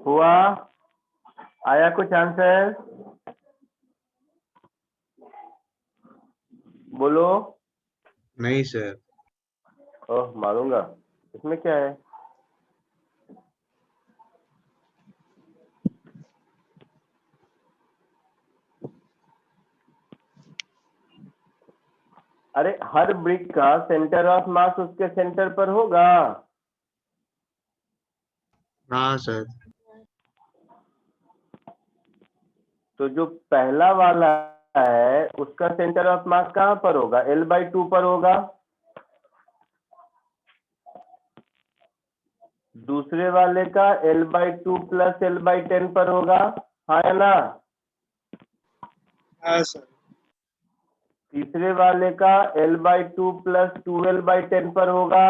हुआ? आया कुछ आंसर? बोलो। नहीं सर। ओह मारूंगा। इसमें क्या है? अरे हर ब्रिक का सेंटर ऑफ मास उसके सेंटर पर होगा। हाँ सर। तो जो पहला वाला है उसका सेंटर ऑफ मास कहाँ पर होगा? L/2 पर होगा। दूसरे वाले का L/2 प्लस L/10 पर होगा। हाँ या ना? हाँ सर। तीसरे वाले का L/2 प्लस 2L/10 पर होगा।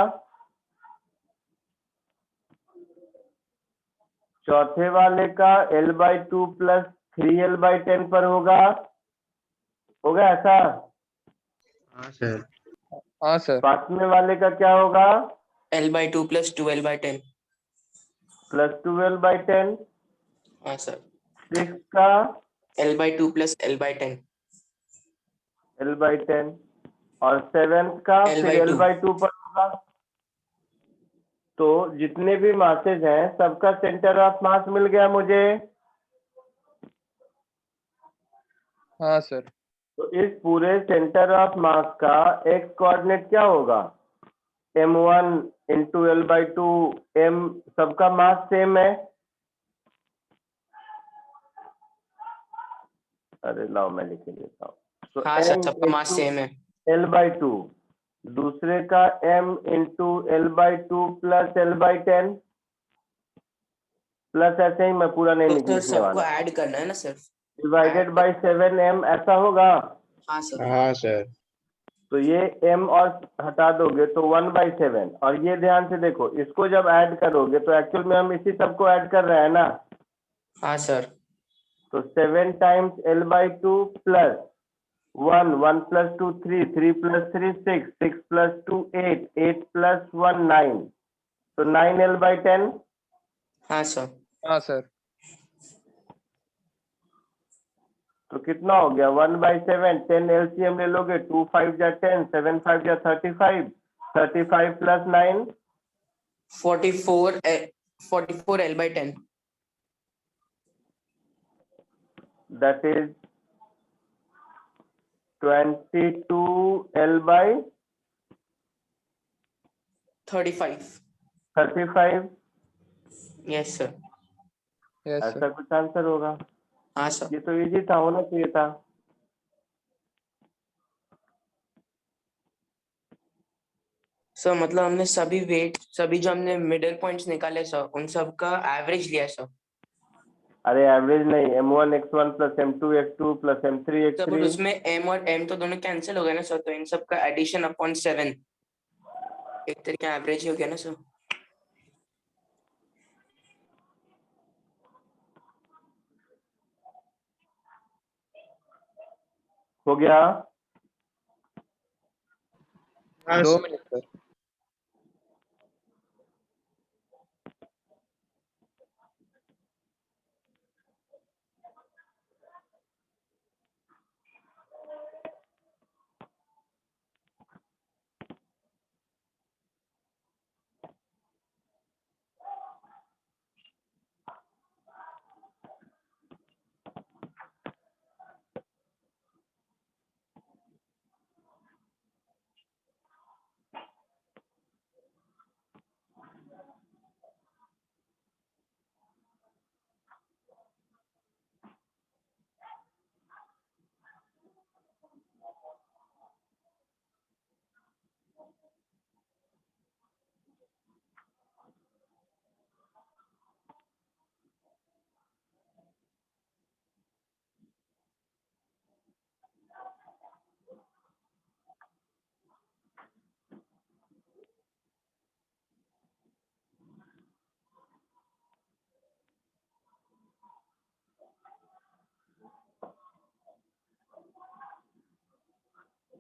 चौथे वाले का L/2 प्लस 3L/10 पर होगा। होगा ऐसा? हाँ सर। हाँ सर। पांचवें वाले का क्या होगा? L/2 plus 2L/10। Plus 2L/10। हाँ सर। सिक्स का L/2 plus L/10। L/10 और सेवेंथ का फिर L/2। L/2 पर होगा। तो जितने भी मासेज हैं सबका सेंटर ऑफ मास मिल गया मुझे। हाँ सर। तो इस पूरे सेंटर ऑफ मास का एक्स कोऑर्डिनेट क्या होगा? m1 इंटू L/2 m, सबका मास सेम है। अरे लाओ मैं लिख देता हूँ। तो हाँ सर, m सबका मास इंटू सेम है। L/2, दूसरे का m into L/2 plus L/10 plus, ऐसे ही मैं पूरा नहीं तो सर लिखने सबको वाला, ऐड करना है ना सर। डिवाइडेड बाय 7m, ऐसा होगा। हाँ सर। हाँ सर। तो ये m और हटा दोगे तो 1/7। और ये ध्यान से देखो, इसको जब ऐड करोगे तो एक्चुअल में हम इसी सबको ऐड कर रहे हैं ना। हाँ सर। तो 7 times L/2 plus 1, 1 plus 2 3, 3 plus 3 6, 6 plus 2 8, 8 plus 1 9, तो 9L/10। हाँ सर। हाँ सर। तो कितना हो गया? 1/7, 10 LCM ले लोगे, 2 5 जा 10, 7 5 जा 35, 35 plus 9, 44 L/10। that is 22L/35। 35। Yes sir. Yes sir. ऐसा कुछ आंसर होगा। हाँ सर। ये तो इजी था, होना चाहिए था। सर मतलब हमने सभी वेट, सभी जो हमने मिडिल पॉइंट्स निकाले सर, उन सब का एवरेज लिया सर। अरे एवरेज नहीं, m1 x1 plus m2 x2 plus m3 sir but x3। उसमें m और m तो दोनों कैंसिल हो गए ना सर, तो इन सब का एडिशन अपॉन 7 एक तरीके एवरेज ही हो गया ना सर। हो गया। हाँ 2 सर। Minute sir.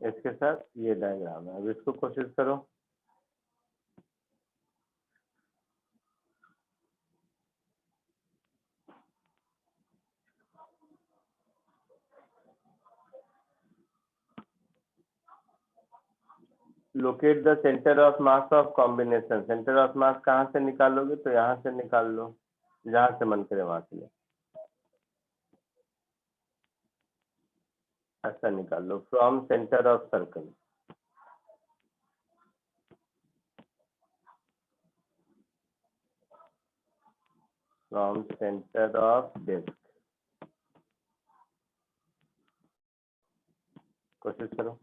इसके साथ ये डायग्राम है, अब इसको कोशिश करो। Locate the centre of mass of combination. Centre of मास कहाँ से निकालोगे? तो यहाँ से निकाल लो, जहाँ से मन करे वहां से ले, ऐसा निकाल लो। From centre of circle, from centre of disc. कोशिश करो।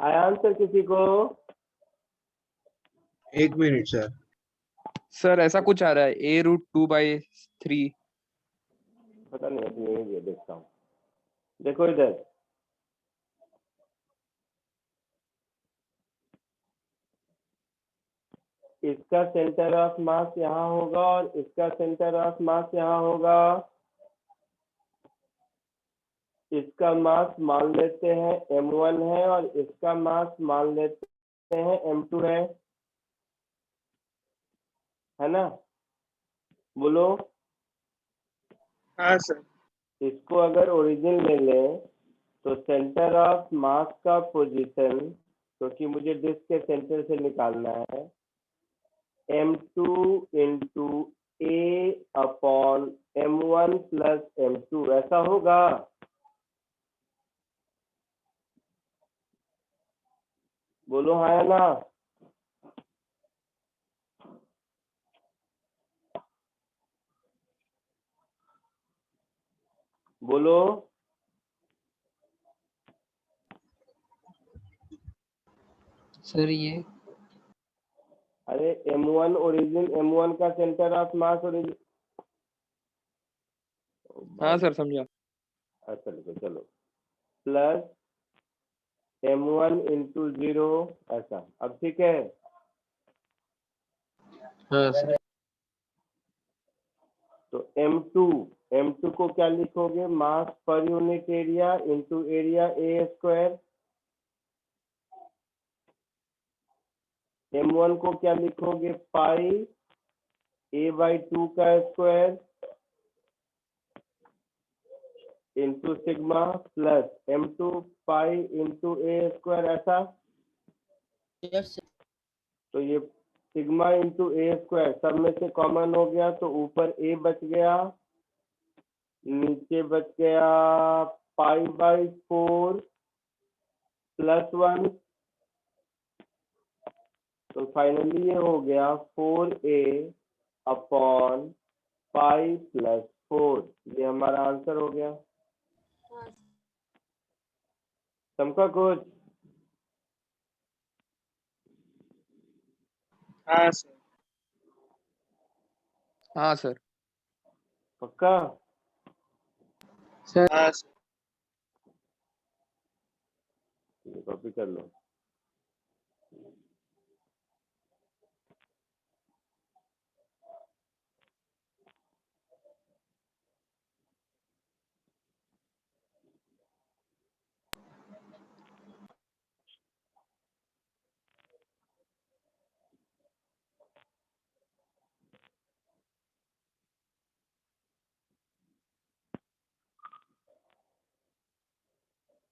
आया आंसर किसी को? एक मिनट सर। सर ऐसा कुछ आ रहा है, a√2/3। पता नहीं, अभी यही है, देखता हूँ। देखो इधर, इसका सेंटर ऑफ मास यहाँ होगा और इसका सेंटर ऑफ मास यहाँ होगा। इसका मास मान लेते हैं m1 है और इसका मास मान लेते हैं m2 है ना? बोलो। हाँ सर। इसको अगर ओरिजिन ले लें तो सेंटर ऑफ मास का पोजीशन, क्योंकि मुझे डिस्क के सेंटर से निकालना है, m2 into a upon m1 plus m2 ऐसा होगा। बोलो हाँ या ना? बोलो। सर ये अरे m1 ओरिजिन, m1 का सेंटर ऑफ मास ओरिजिन। हाँ सर समझा। चलो चलो, प्लस m1 इंटू 0 ऐसा। अब ठीक है? हाँ सर। तो m2 को क्या लिखोगे? मास पर unit area into area A square. m1 को क्या लिखोगे? पाई a/2 का square into sigma plus m2 pi into A square ऐसा। यस तो ये सिग्मा इंटू ए स्क्वायर सब में से कॉमन हो गया, तो ऊपर a बच गया, नीचे बच गया π/4 प्लस 1। तो फाइनली ये हो गया 4a अपॉन पाई प्लस 4। ये हमारा आंसर हो गया। समझा कुछ? हाँ सर। हाँ सर। पक्का? हाँ सर। ये कॉपी कर लो।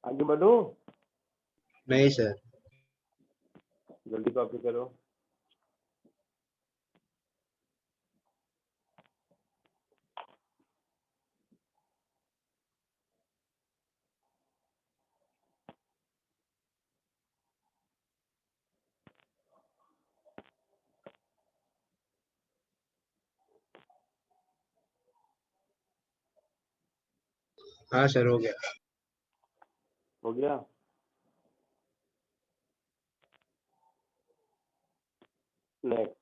आगे बढ़ो, नहीं सर। जल्दी कॉपी करो। हाँ सर हो गया। हो गया? नेक्स्ट।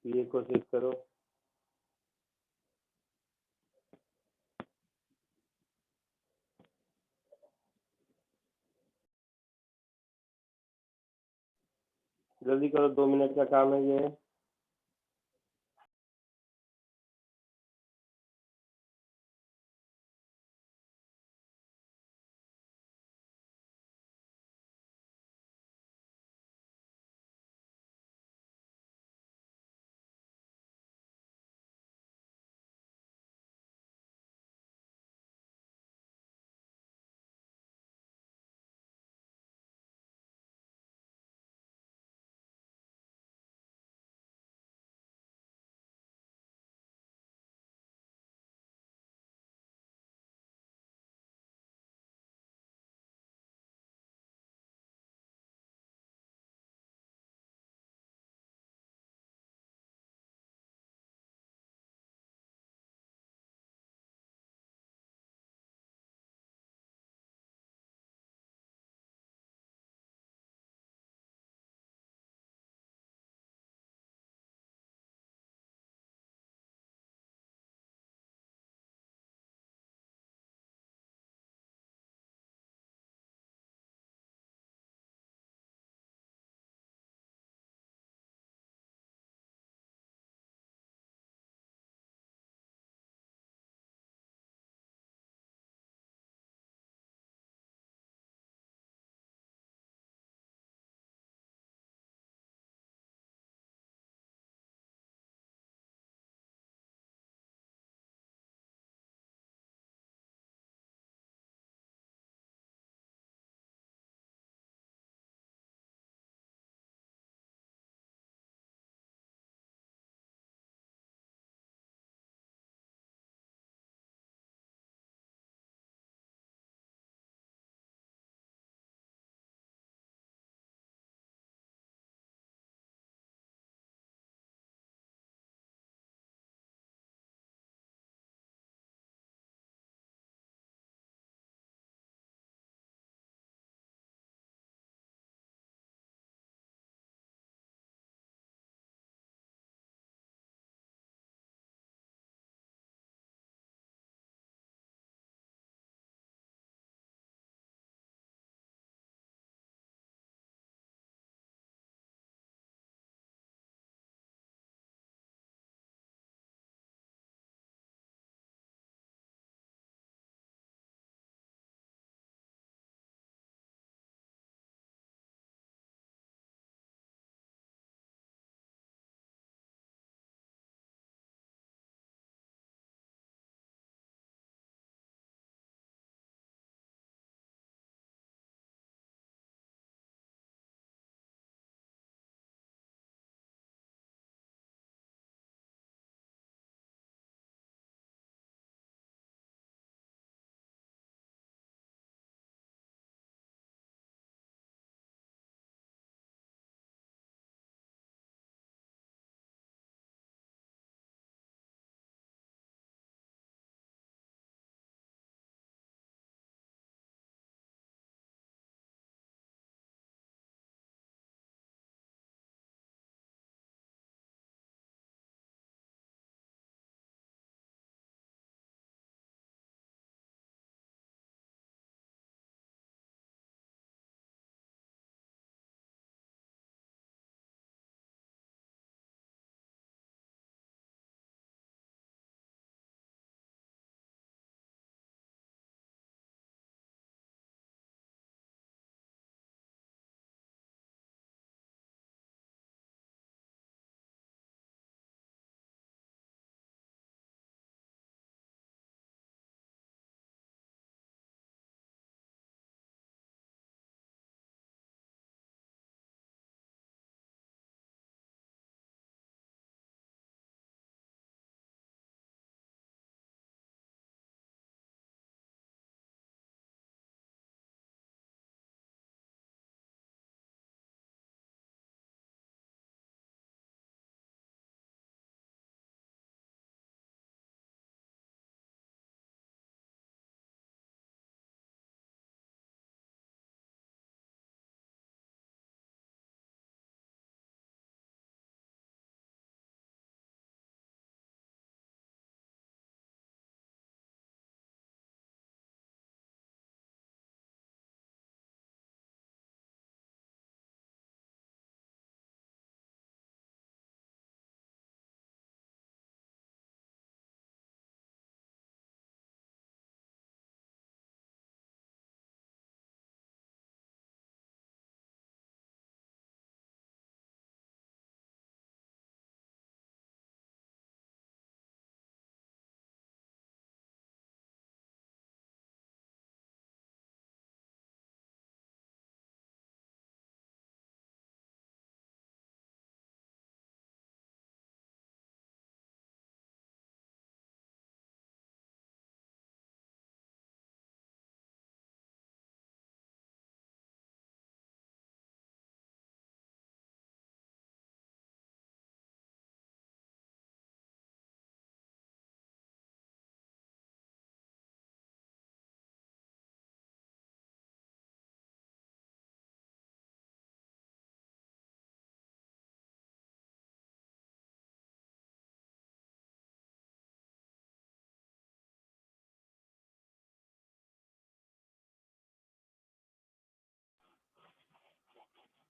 ये कोशिश करो। जल्दी करो, 2 मिनट का काम है ये।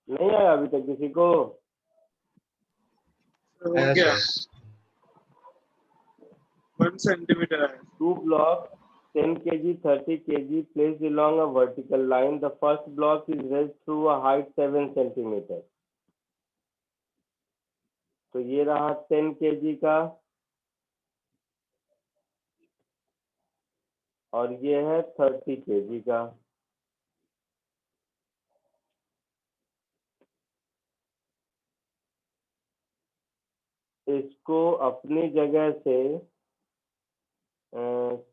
नहीं आया अभी तक किसी को? सर हो गया Yes. 1 सेंटीमीटर है. Two blocks 10 kg 30 kg placed along a vertical line. The first block is raised through a height 7 centimeter. तो ये रहा 10 kg का और ये है 30 kg का। इसको अपनी जगह से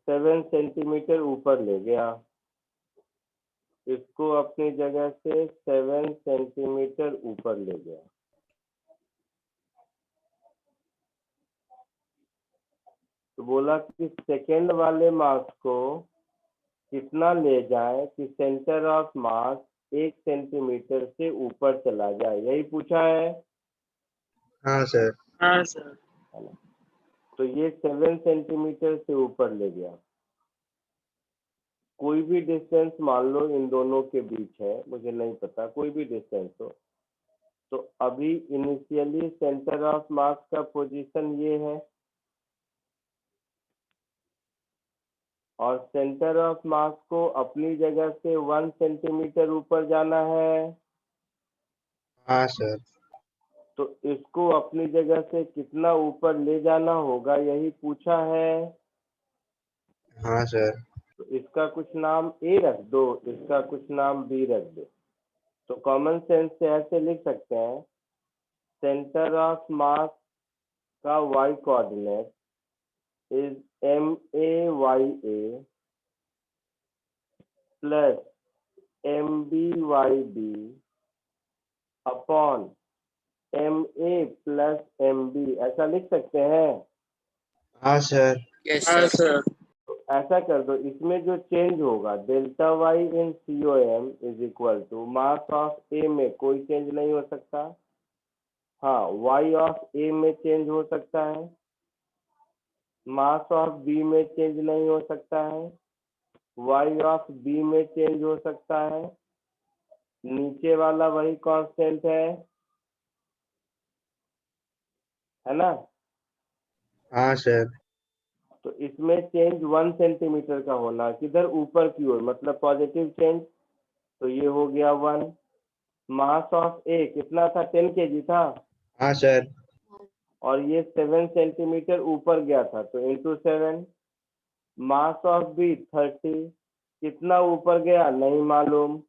7 सेंटीमीटर ऊपर ले गया। इसको अपनी जगह से 7 सेंटीमीटर ऊपर ले गया। तो बोला कि सेकेंड वाले मास को कितना ले जाए कि सेंटर ऑफ मास 1 सेंटीमीटर से ऊपर चला जाए, यही पूछा है। हाँ सर। हाँ सर. है ना? तो ये 7 सेंटीमीटर से ऊपर ले गया। कोई भी डिस्टेंस मान लो इन दोनों के बीच है, मुझे नहीं पता, कोई भी डिस्टेंस हो। तो अभी इनिशियली सेंटर ऑफ मास का पोजीशन ये है और सेंटर ऑफ मास को अपनी जगह से 1 सेंटीमीटर ऊपर जाना है। हाँ सर। तो इसको अपनी जगह से कितना ऊपर ले जाना होगा, यही पूछा है। हाँ सर। तो इसका कुछ नाम ए रख दो, इसका कुछ नाम बी रख दो। तो कॉमन सेंस से ऐसे लिख सकते हैं, सेंटर ऑफ मास का y coordinate is MAYA plus MBYB upon MA plus MB, ऐसा लिख सकते हैं। हाँ सर। यस हाँ सर. सर. तो ऐसा कर दो, इसमें जो चेंज होगा delta y in COM is equal to mass of A में कोई चेंज नहीं हो सकता। हाँ, y ऑफ ए में चेंज हो सकता है, मास ऑफ बी में चेंज नहीं हो सकता है, y ऑफ बी में चेंज हो सकता है, नीचे वाला वही कांस्टेंट है ना। हाँ सर। तो इसमें चेंज 1 सेंटीमीटर का होना, किधर ऊपर की ओर, मतलब पॉजिटिव चेंज। तो ये हो गया 1। मास ऑफ ए कितना था, 10 kg था हाँ सर। और ये 7 सेंटीमीटर ऊपर गया था, तो इंटू 7। मास ऑफ बी 30, कितना ऊपर गया नहीं मालूम,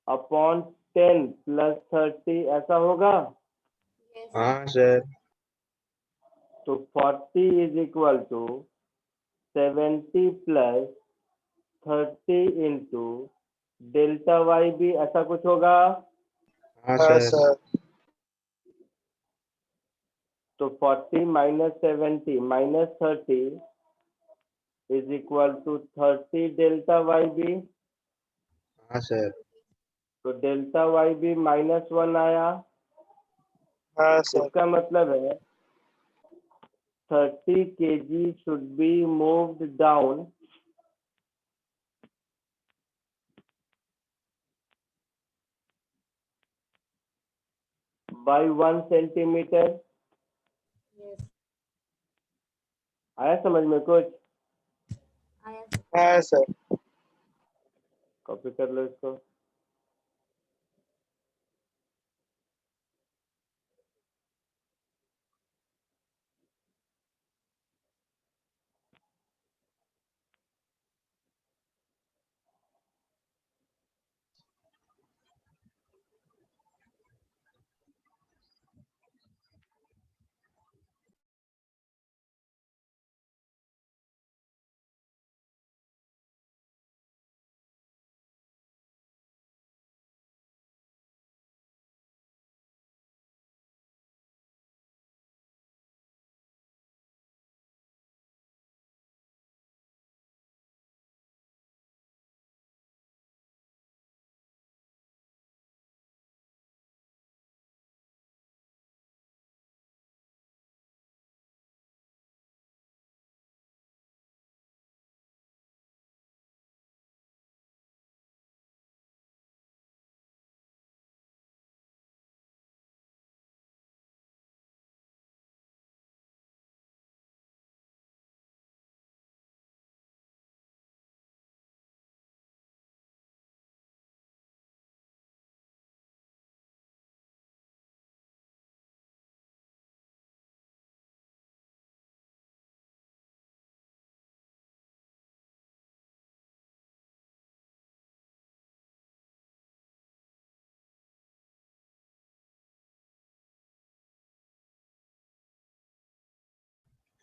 अपॉन 10 प्लस 30, ऐसा होगा। हाँ सर। तो 40 is equal to 70 plus 30 into delta Y भी, ऐसा कुछ होगा। हाँ हाँ सर। सर. तो 40 minus 70 minus 30 is equal to 30 delta Y B. हाँ सर। तो डेल्टा वाई बी -1 आया। हाँ सर. इसका मतलब है 30 kg should be moved down by 1 centimetre. आया समझ में कुछ? हाँ सर. कॉपी कर लो इसको।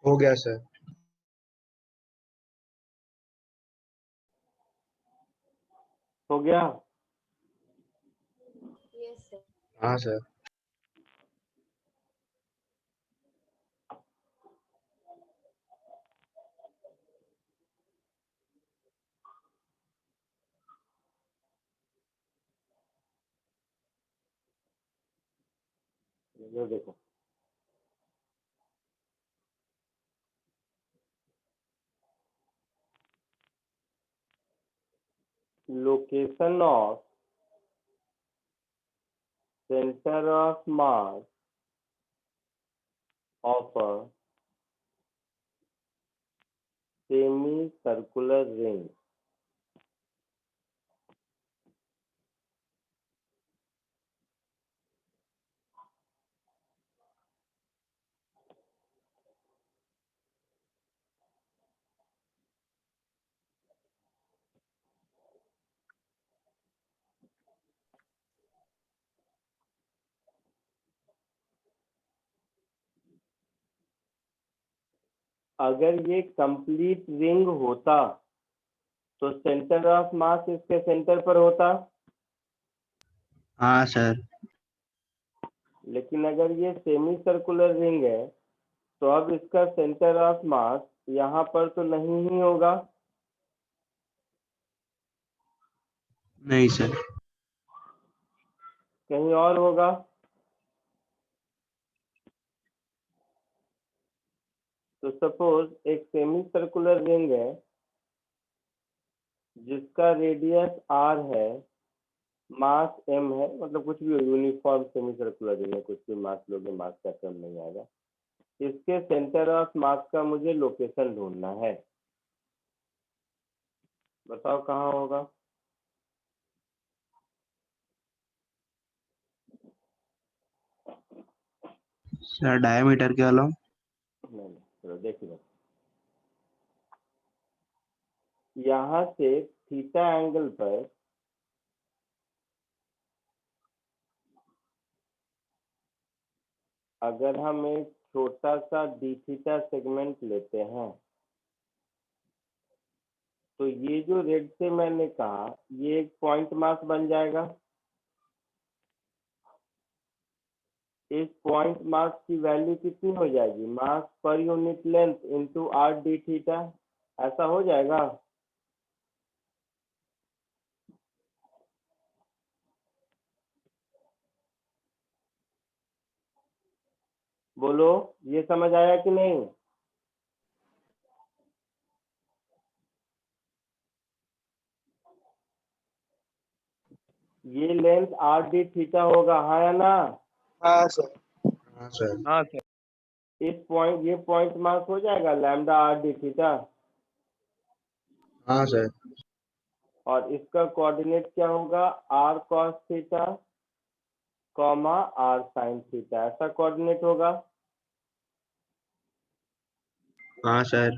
हो गया सर। हो गया? हाँ सर। ये देखो, location of center of mass of a semicircular ring. अगर ये कंप्लीट रिंग होता तो सेंटर ऑफ मास इसके सेंटर पर होता, हाँ सर। लेकिन अगर ये सेमी सर्कुलर रिंग है तो अब इसका सेंटर ऑफ मास यहाँ पर तो नहीं ही होगा। नहीं सर। कहीं और होगा। तो सपोज एक सेमी सर्कुलर रिंग है जिसका रेडियस r है, मास m है, मतलब कुछ भी यूनिफॉर्म सेमी सर्कुलर रिंग है, कुछ भी मास लोगे मास का टर्म नहीं आएगा। इसके सेंटर ऑफ मास का मुझे लोकेशन ढूंढना है, बताओ कहाँ होगा। सर डायमीटर के अलावा। नहीं, चलो देख लो, यहाँ से थीटा एंगल पर अगर हम एक छोटा सा डी थीटा सेगमेंट लेते हैं तो ये जो रेड से मैंने कहा ये एक पॉइंट मास बन जाएगा। इस पॉइंट मास की वैल्यू कितनी हो जाएगी, मास पर unit length into R D theta, ऐसा हो जाएगा। बोलो, ये समझ आया कि नहीं? ये लेंथ आर डी थीटा होगा, हाँ या ना? हाँ सर। हाँ सर। हाँ सर। इस पॉइंट, ये पॉइंट मास हो जाएगा लैम्डा आर डी थीटा, हाँ सर। और इसका कोऑर्डिनेट क्या होगा, R cos theta comma R sine theta, ऐसा कोऑर्डिनेट होगा। हाँ सर।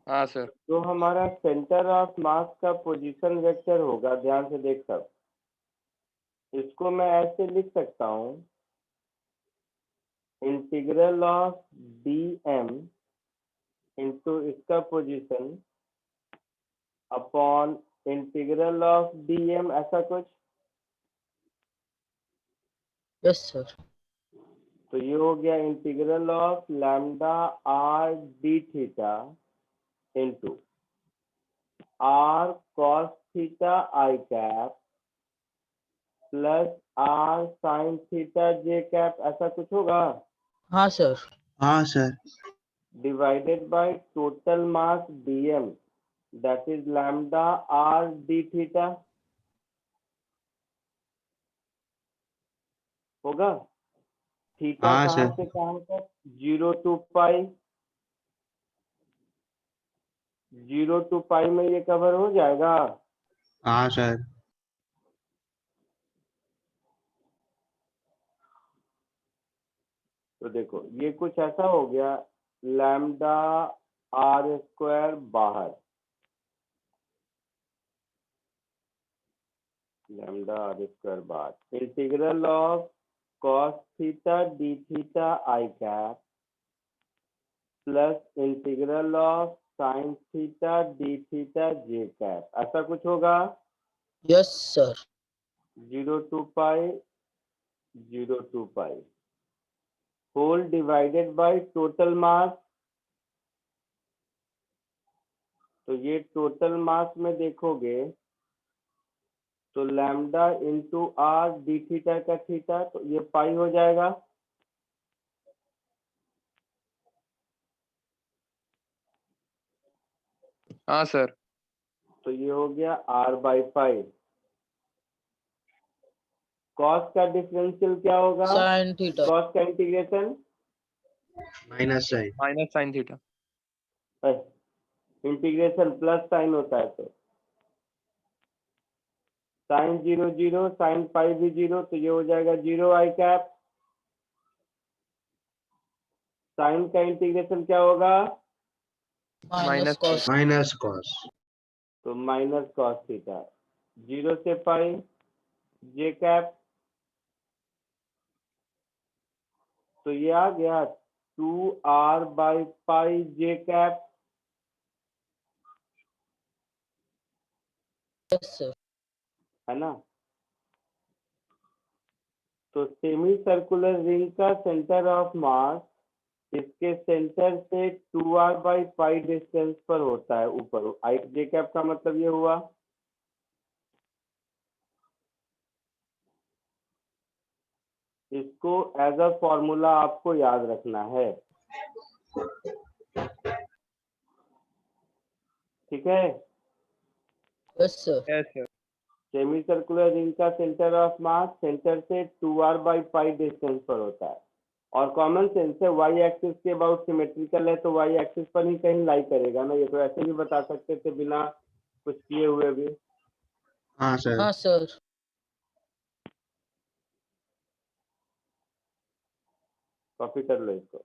हाँ सर। तो हमारा सेंटर ऑफ मास का पोजीशन वेक्टर होगा, ध्यान से देख सब, इसको मैं ऐसे लिख सकता हूँ, integral of D M into इसका position upon integral of D M, ऐसा कुछ। Yes sir. तो ये हो गया integral of lambda R D theta into R cos theta I cap plus R sine theta J cap, ऐसा कुछ होगा, हाँ सर। हाँ sir. Divided by total mass DM that is lambda R D theta, होगा। Theta हाँ कहाँ sir. से कहाँ तक, 0 टू पाई, 0 टू पाई में ये कवर हो जाएगा। हाँ सर। तो देखो ये कुछ ऐसा हो गया, लैम्डा आर स्क्वायर बाहर, लैम्डा आर स्क्वायर बाहर, integral of cos theta D theta I cap plus integral of sine theta D theta J cap, ऐसा कुछ होगा। Yes sir. 0 to pi 0 to pi whole divided by total mass. तो ये total mass में देखोगे तो lambda into R D theta का theta, तो ये पाई हो जाएगा। हाँ सर। तो ये हो गया आर बाई पाई। कॉस का डिफरेंशियल क्या होगा, साइन थीटा। कॉस का integration minus sine. Minus sine theta. Integration plus sine होता है, तो साइन 0 0 साइन पाई भी 0, तो ये हो जाएगा 0 आई कैप। साइन का इंटीग्रेशन क्या होगा, माइनस कॉस। Minus cos. तो माइनस कॉस थीटा। 0 से पाई जे कैप, तो ये आ गया 2r by pi J cap, yes sir. है ना। तो सेमी सर्कुलर रिंग का सेंटर ऑफ मास इसके सेंटर से 2r बाई पाई डिस्टेंस पर होता है ऊपर। आई जे कैप का मतलब ये हुआ। इसको एज अ फॉर्मूला आपको याद रखना है, ठीक है। Yes sir. Yes sir. Semi circular ring का सेंटर ऑफ मास सेंटर से 2r बाई पाई डिस्टेंस पर होता है, और कॉमन सेंस है वाई एक्सिस के अबाउट सिमेट्रिकल है, तो वाई एक्सिस पर ही कहीं लाई करेगा ना। ये तो ऐसे भी बता सकते थे बिना कुछ किए हुए भी। हाँ सर। हाँ सर। कॉपी कर लो इसको।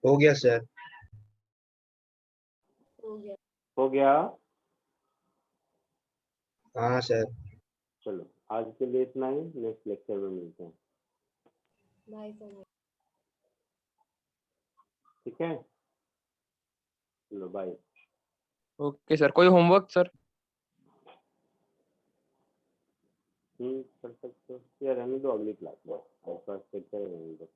हो गया सर। हो गया। हाँ सर। चलो आज के लिए इतना ही, नेक्स्ट लेक्चर में मिलते हैं, ठीक है। चलो बाय। ओके सर, कोई होमवर्क सर? कर सकते हो या रहने दो, अगली क्लास में। और फर्स्ट लेक्चर रहने दो।